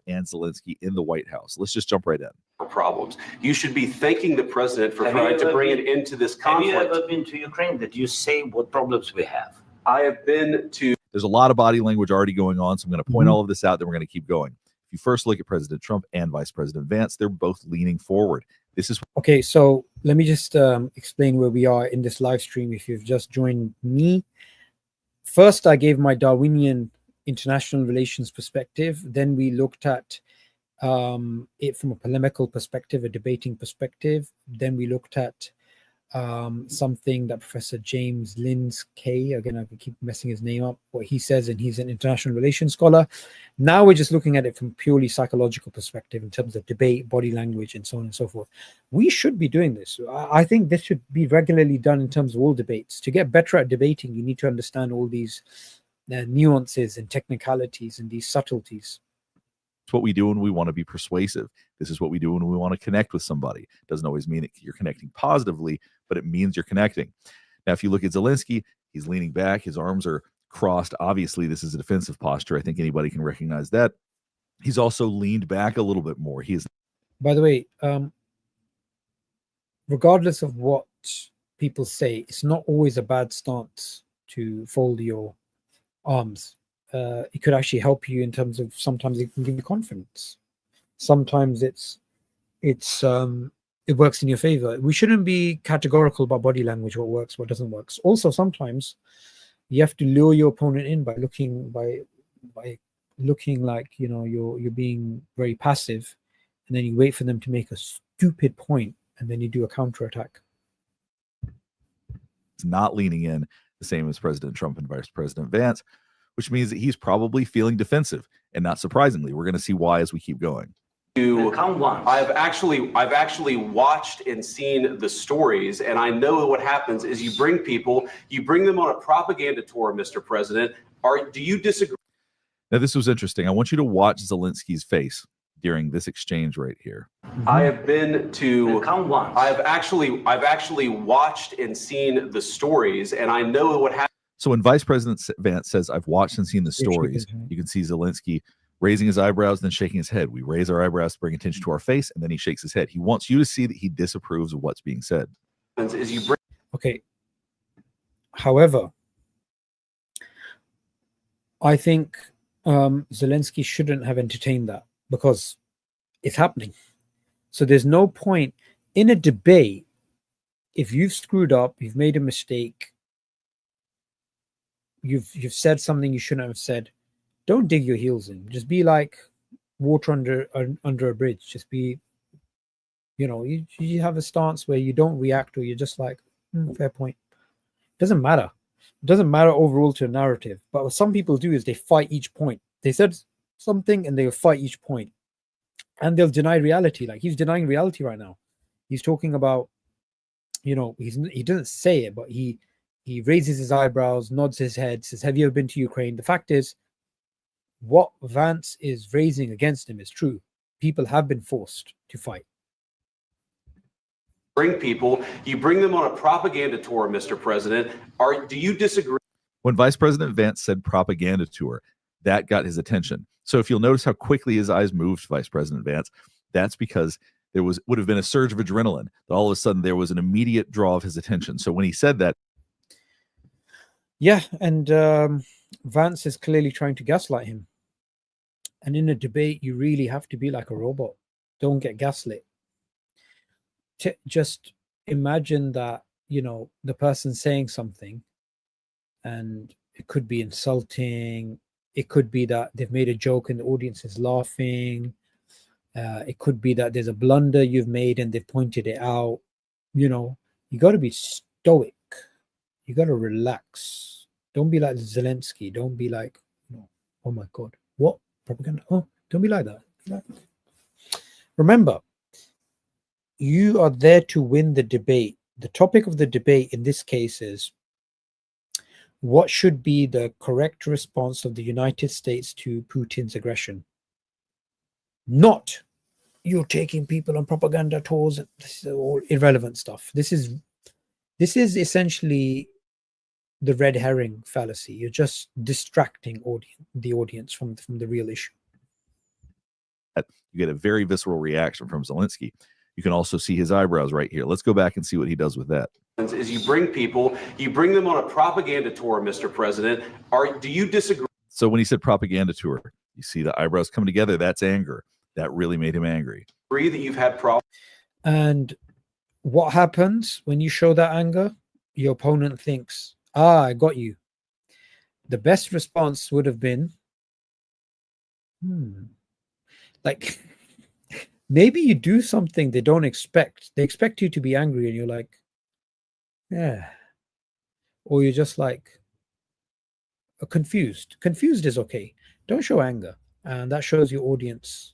And Zelensky in the White House. Let's just jump right in. Problems. You should be thanking the president for trying to bring it into this conflict. Have you ever been to Ukraine? Did you say what problems we have? I have been to. There's a lot of body language already going on, so I'm going to point all of this out, then we're going to keep going. If you first look at President Trump and Vice President Vance, they're both leaning forward. This is Okay, so let me just explain where we are in this live stream if you've just joined me. First, I gave my Darwinian international relations perspective. Then we looked at it from a polemical perspective, a debating perspective. Then we looked at something that Professor James Lindsay, again, I keep messing his name up, what he says, and he's an international relations scholar. Now we're just looking at it from purely psychological perspective in terms of debate, body language, and so on and so forth. We should be doing this. I think this should be regularly done in terms of all debates. To get better at debating, you need to understand all these nuances and technicalities and these subtleties. It's what we do when we want to be persuasive. This is what we do when we want to connect with somebody. Doesn't always mean that you're connecting positively, but it means you're connecting. Now, if you look at Zelensky, he's leaning back, his arms are crossed. Obviously, this is a defensive posture. I think anybody can recognize that. He's also leaned back a little bit more. He is. By the way, regardless of what people say, it's not always a bad stance to fold your arms. It could actually help you in terms of, sometimes it can give you confidence. Sometimes it works in your favor. We shouldn't be categorical about body language, what works, what doesn't work. Also, sometimes you have to lure your opponent in by looking like, you know, you're being very passive, and then you wait for them to make a stupid point, and then you do a counterattack. It's not leaning in the same as President Trump and Vice President Vance, which means that he's probably feeling defensive. And not surprisingly, we're going to see why as we keep going. I've actually watched and seen the stories, and I know what happens is you bring them on a propaganda tour, Mr. President. Do you disagree? Now, this was interesting. I want you to watch Zelensky's face during this exchange right here. I've actually watched and seen the stories, and I know what happens. So when Vice President Vance says, I've watched and seen the stories, you can see Zelensky raising his eyebrows, then shaking his head. We raise our eyebrows to bring attention to our face, and then he shakes his head. He wants you to see that he disapproves of what's being said. Okay. However, I think Zelensky shouldn't have entertained that, because it's happening. So there's no point in a debate. If you've screwed up, you've made a mistake, you've said something you shouldn't have said, don't dig your heels in. Just be like water under a bridge. Just be, you know, you have a stance where you don't react, or you're just like, fair point. Doesn't matter. It doesn't matter overall to a narrative. But what some people do is they fight each point. They said something and they'll fight each point. And they'll deny reality. Like he's denying reality right now. He's talking about, you know, he doesn't say it, but he raises his eyebrows, nods his head, says, have you ever been to Ukraine? The fact is, what Vance is raising against him is true. People have been forced to fight. You bring them on a propaganda tour, Mr. President. Do you disagree? When Vice President Vance said propaganda tour, that got his attention. So if you'll notice how quickly his eyes moved, Vice President Vance, that's because there would have been a surge of adrenaline. That all of a sudden there was an immediate draw of his attention. So when he said that, yeah, and Vance is clearly trying to gaslight him. And in a debate, you really have to be like a robot. Don't get gaslit. Just imagine that, you know, the person saying something, and it could be insulting. It could be that they've made a joke and the audience is laughing. It could be that there's a blunder you've made and they've pointed it out. You know, you got to be stoic. You got to relax. Don't be like Zelensky. Don't be like, you know, oh my God, what? Propaganda? Oh, don't be like that. Remember, you are there to win the debate. The topic of the debate in this case is what should be the correct response of the United States to Putin's aggression. Not you're taking people on propaganda tours. This is all irrelevant stuff. This is essentially the red herring fallacy. You're just distracting the audience from the real issue. You get a very visceral reaction from Zelensky. You can also see his eyebrows right here. Let's go back and see what he does with that. Is you bring them on a propaganda tour, Mr. President. Do you disagree? So when he said propaganda tour, you see the eyebrows come together. That's anger. That really made him angry. That you've had problems? And what happens when you show that anger? Your opponent thinks, ah, I got you. The best response would have been, like, maybe you do something they don't expect. They expect you to be angry and you're like, yeah. Or you're just like confused. Confused is okay. Don't show anger. And that shows your audience.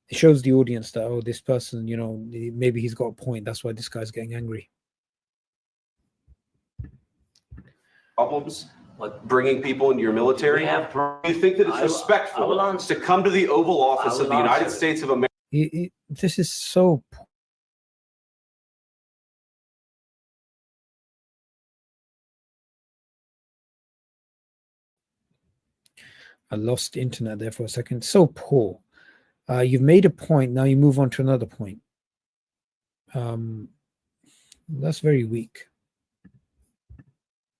It shows the audience that, oh, this person, you know, maybe he's got a point. That's why this guy's getting angry. Problems, like bringing people into your military? Do you think that it's respectful to come to the Oval Office of the United States of America? This is so. I lost internet there for a second. So poor. You've made a point. Now you move on to another point. That's very weak.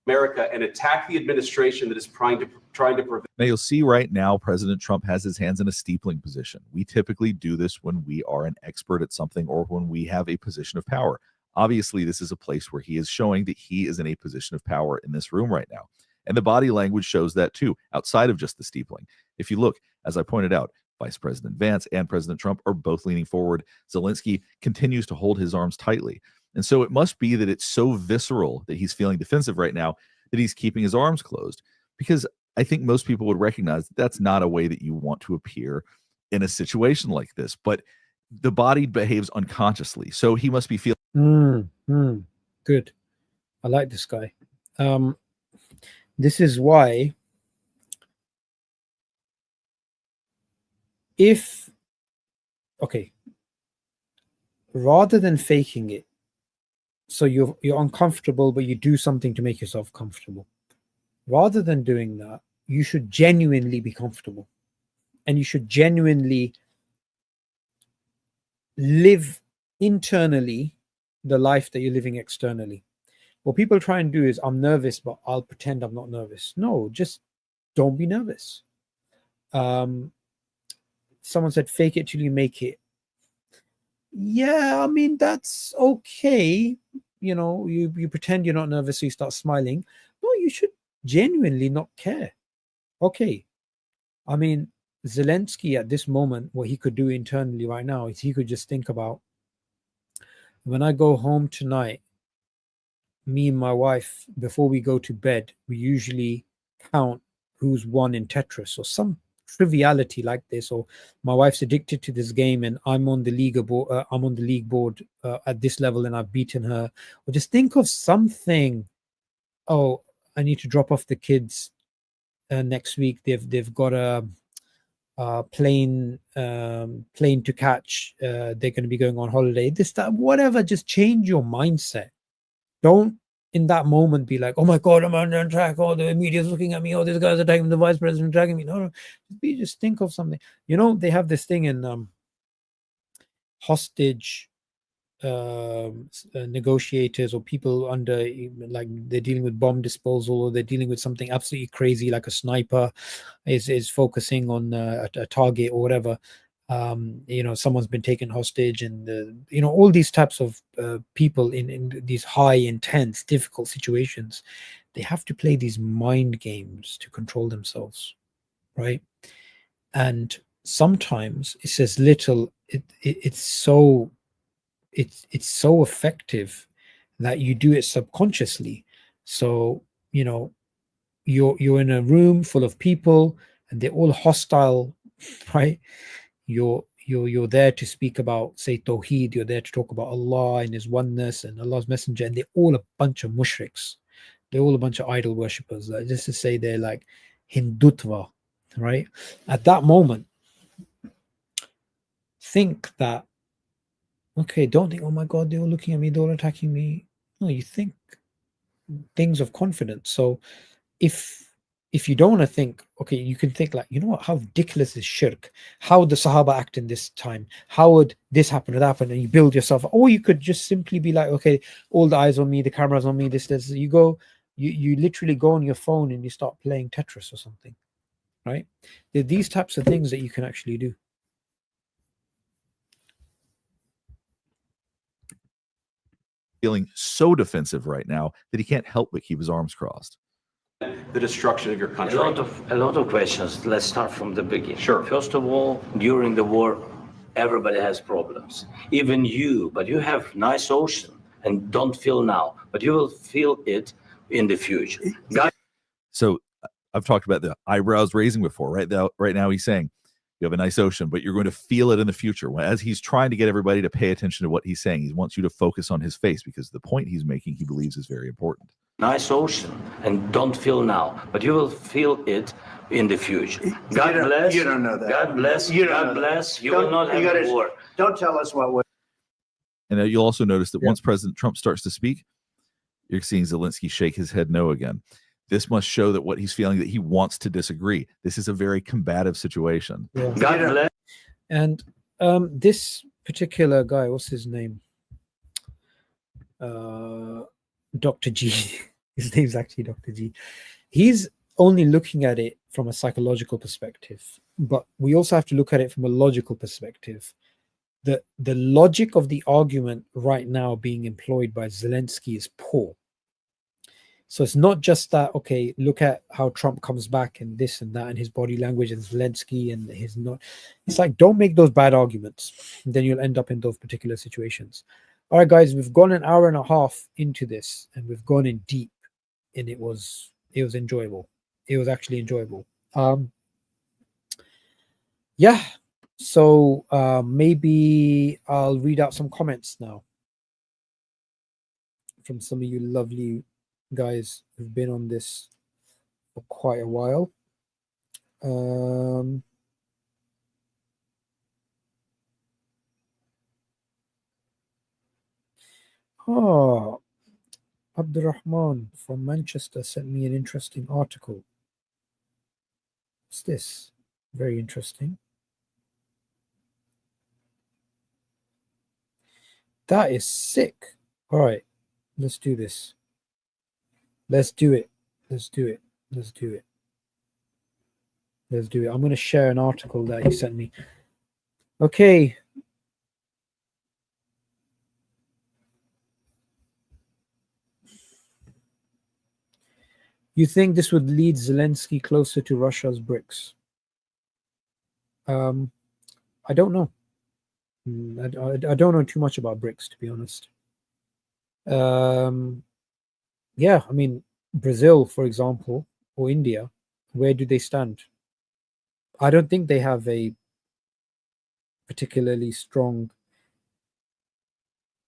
America and attack the administration that is trying to prevent. Now you'll see right now President Trump has his hands in a steepling position. We typically do this when we are an expert at something or when we have a position of power. Obviously, this is a place where he is showing that he is in a position of power in this room right now. And the body language shows that too, outside of just the steepling. If you look, as I pointed out, Vice President Vance and President Trump are both leaning forward. Zelensky continues to hold his arms tightly. And so it must be that it's so visceral that he's feeling defensive right now that he's keeping his arms closed. Because I think most people would recognize that that's not a way that you want to appear in a situation like this. But the body behaves unconsciously. So he must be feeling. Good. I like this guy. This is why rather than faking it, so you're uncomfortable, but you do something to make yourself comfortable. Rather than doing that, you should genuinely be comfortable. And you should genuinely live internally the life that you're living externally. What people try and do is, I'm nervous, but I'll pretend I'm not nervous. No, just don't be nervous. Someone said, fake it till you make it. Yeah, I mean, that's okay. You know, you pretend you're not nervous, so you start smiling. No, you should genuinely not care. Okay. I mean, Zelensky at this moment, what he could do internally right now is he could just think about, when I go home tonight, me and my wife, before we go to bed, we usually count who's won in Tetris or some triviality like this, or my wife's addicted to this game and I'm on the league board at this level and I've beaten her. Or just think of something. Oh, I need to drop off the kids next week. They've got a plane to catch. They're going to be going on holiday. This, that, whatever. Just change your mindset. Don't in that moment be like, oh my God, I'm under attack. Oh, the media's looking at me. Oh, this guy's attacking me. The vice president attacking me. No. Just think of something. You know, they have this thing in hostage negotiators or people under, like, they're dealing with bomb disposal or they're dealing with something absolutely crazy, like a sniper is focusing on a target or whatever. You know, someone's been taken hostage, and you know, all these types of people in these high, intense, difficult situations, they have to play these mind games to control themselves, right? And sometimes it's as little, it's so effective that you do it subconsciously. So, you know, you're in a room full of people and they're all hostile, right? You're there to speak about, say, Tawheed. You're there to talk about Allah and His oneness and Allah's messenger, and they're all a bunch of mushriks. They're all a bunch of idol worshippers. Just to say, they're like Hindutva, right? At that moment, think that, okay, don't think, oh my God, they're all looking at me, they're all attacking me. No, you think things of confidence. So if you don't want to think, okay, you can think like, you know what, how ridiculous is shirk? How would the Sahaba act in this time? How would this happen or that happen? And you build yourself. Or you could just simply be like, okay, all the eyes on me, the camera's on me, this. You literally go on your phone and you start playing Tetris or something, right? There are these types of things that you can actually do. feeling so defensive right now that he can't help but keep his arms crossed. The destruction of your country. A lot of questions. Let's start from the beginning. Sure. First of all, during the war, everybody has problems. Even you, but you have nice ocean and don't feel now, but you will feel it in the future. So I've talked about the eyebrows raising before, right? Right now he's saying you have a nice ocean, but you're going to feel it in the future. As he's trying to get everybody to pay attention to what he's saying, he wants you to focus on his face because the point he's making, he believes, is very important. Nice ocean and don't feel now, but you will feel it in the future. God bless. You don't know that. God bless. You don't God know that. bless. You Don't- will not you have gotta- a war. Don't tell us what we're. And you'll also notice that once President Trump starts to speak, you're seeing Zelensky shake his head no again. This must show that what he's feeling, that he wants to disagree. This is a very combative situation. Yeah. God bless. And this particular guy, what's his name? Dr. G. His name's actually Dr. G. He's only looking at it from a psychological perspective, but we also have to look at it from a logical perspective. The logic of the argument right now being employed by Zelensky is poor. So it's not just that, okay, look at how Trump comes back and this and that and his body language and Zelensky and his not. It's like, don't make those bad arguments. Then you'll end up in those particular situations. All right, guys, we've gone an hour and a half into this and we've gone in deep, and it was enjoyable. It was actually enjoyable. Yeah. So maybe I'll read out some comments now from some of you lovely guys who've been on this for quite a while. Abdurrahman from Manchester sent me an interesting article. What's this? Very interesting. That is sick. All right, let's do this. Let's do it. Let's do it. Let's do it. Let's do it. I'm going to share an article that you sent me. Okay. You think this would lead Zelensky closer to Russia's BRICS? I don't know. I don't know too much about BRICS, to be honest. Yeah, I mean, Brazil, for example, or India, where do they stand? I don't think they have a particularly strong.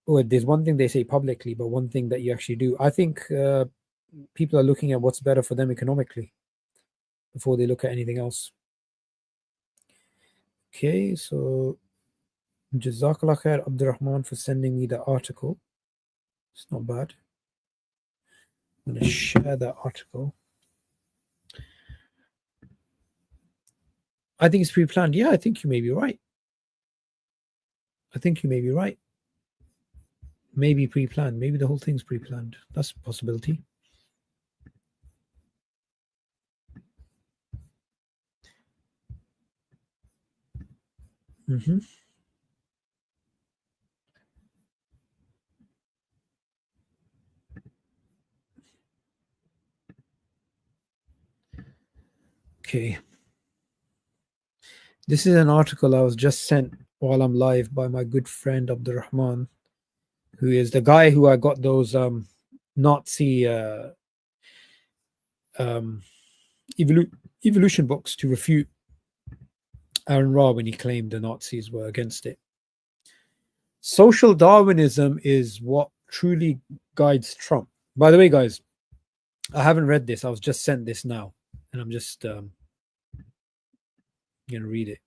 Well, there's one thing they say publicly, but one thing that you actually do. I think people are looking at what's better for them economically before they look at anything else. Okay, so Jazakallah khair, Abdurrahman, for sending me the article. It's not bad. I'm going to share that article. I think it's pre-planned. Yeah, I think you may be right. I think you may be right. Maybe pre-planned. Maybe the whole thing's pre-planned. That's a possibility. Mm-hmm. Okay. This is an article I was just sent while I'm live by my good friend Abdurrahman, who is the guy who I got those Nazi evolution books to refute Aaron Ra when he claimed the Nazis were against it. Social Darwinism is what truly guides Trump. By the way, guys, I haven't read this. I was just sent this now, and I'm just going to read it.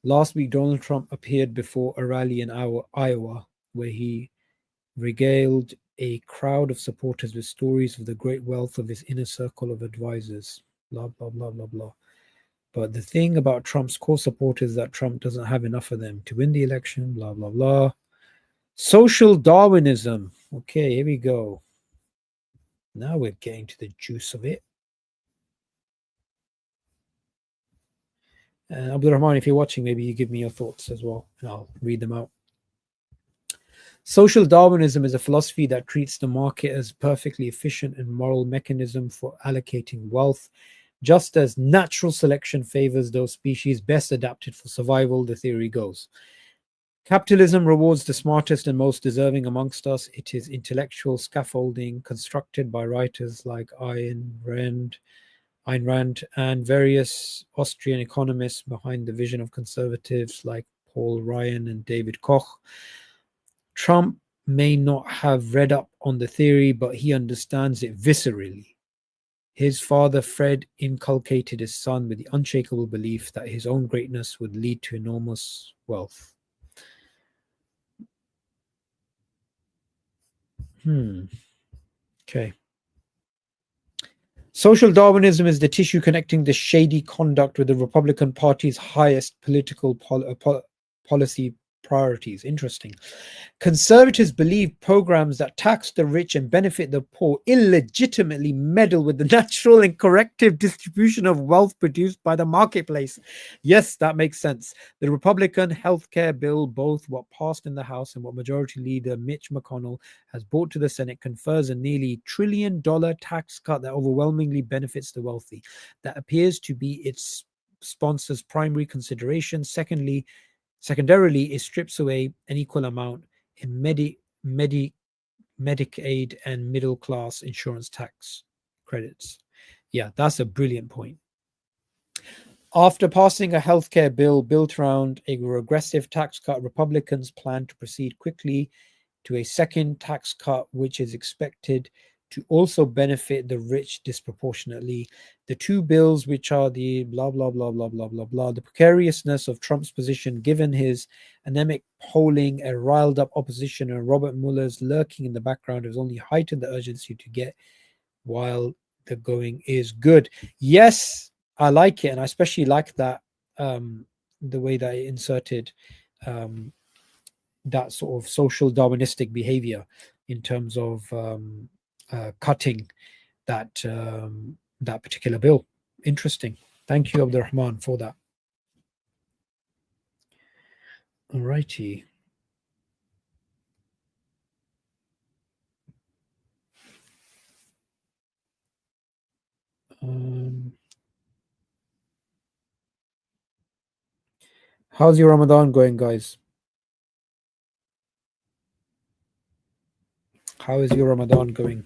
Last week, Donald Trump appeared before a rally in Iowa, where he regaled a crowd of supporters with stories of the great wealth of his inner circle of advisors. Blah, blah, blah, blah, blah. But the thing about Trump's core supporters is that Trump doesn't have enough of them to win the election. Blah, blah, blah. Social Darwinism. Okay, here we go. Now we're getting to the juice of it. Abdul Rahman, if you're watching, maybe you give me your thoughts as well, and I'll read them out. Social Darwinism is a philosophy that treats the market as perfectly efficient and moral mechanism for allocating wealth. Just as natural selection favors those species best adapted for survival, the theory goes. Capitalism rewards the smartest and most deserving amongst us. It is intellectual scaffolding constructed by writers like Ayn Rand and various Austrian economists behind the vision of conservatives like Paul Ryan and David Koch. Trump may not have read up on the theory, but he understands it viscerally. His father, Fred, inculcated his son with the unshakable belief that his own greatness would lead to enormous wealth. Okay. Social Darwinism is the tissue connecting the shady conduct with the Republican Party's highest political policy priorities. Interesting. Conservatives believe programs that tax the rich and benefit the poor illegitimately meddle with the natural and corrective distribution of wealth produced by the marketplace. Yes, that makes sense. The Republican healthcare bill, both what passed in the House and what Majority Leader Mitch McConnell has brought to the Senate, confers a nearly $1 trillion tax cut that overwhelmingly benefits the wealthy. That appears to be its sponsor's primary consideration. Secondarily, it strips away an equal amount in Medicaid and middle-class insurance tax credits. Yeah, that's a brilliant point. After passing a healthcare bill built around a regressive tax cut, Republicans plan to proceed quickly to a second tax cut, which is expected to also benefit the rich disproportionately. The two bills, which are the blah, blah, blah, blah, blah, blah, blah, the precariousness of Trump's position given his anemic polling, a riled up opposition, and Robert Mueller's lurking in the background has only heightened the urgency to get while the going is good. Yes, I like it, and I especially like that the way that it inserted that sort of social Darwinistic behavior in terms of cutting that that particular bill. Interesting. Thank you, Abdul Rahman, for that. All righty. How's your Ramadan going, guys? How is your Ramadan going?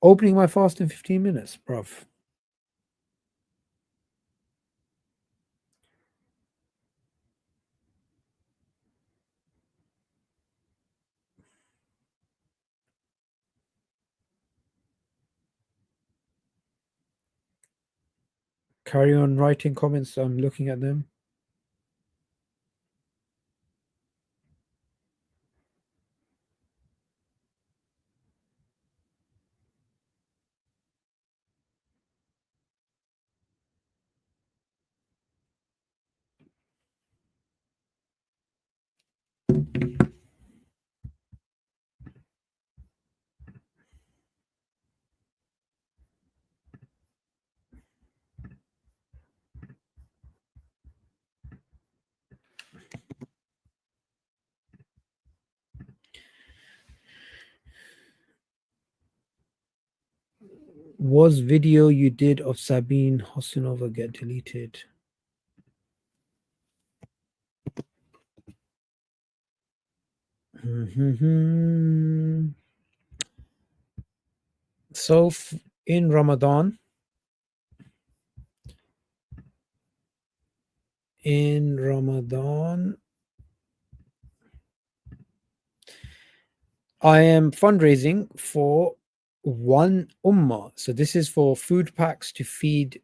Opening my fast in 15 minutes, bruv. Carry on writing comments. I'm looking at them. Was video you did of Sabine Hosinova get deleted? So in Ramadan, I am fundraising for one ummah. So this is for food packs to feed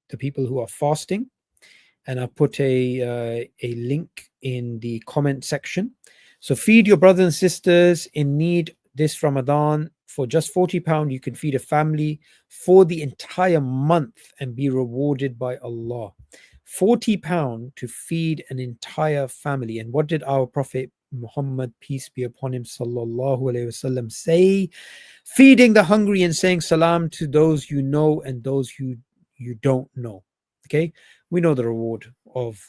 the people who are fasting. And I put a link in the comment section. So feed your brothers and sisters in need this Ramadan, for just £40, you can feed a family for the entire month and be rewarded by Allah. £40 to feed an entire family. And what did our Prophet Muhammad, peace be upon him, sallallahu alaihi wasallam, say? Feeding the hungry and saying salam to those you know and those you don't know. Okay, we know the reward of,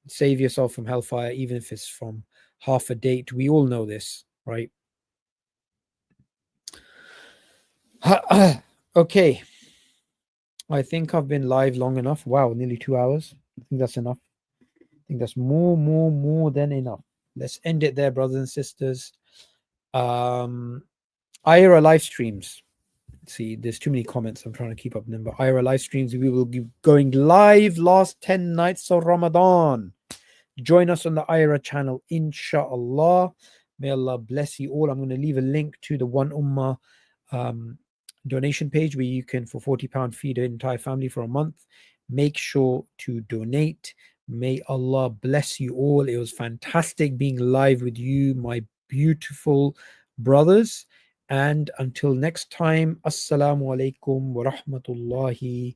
save yourself from hellfire, even if it's from half a date. We all know this, right? Okay, I think I've been live long enough. Wow, nearly 2 hours. I think that's enough. I think that's more than enough. Let's end it there, brothers and sisters. IRA live streams. See, there's too many comments. I'm trying to keep up with them. But IRA live streams, we will be going live last 10 nights of Ramadan. Join us on the IRA channel, inshallah. May Allah bless you all. I'm going to leave a link to the One Ummah donation page where you can, for £40, feed an entire family for a month. Make sure to donate. May Allah bless you all. It was fantastic being live with you, my beautiful brothers. And until next time, Assalamu alaikum wa rahmatullahi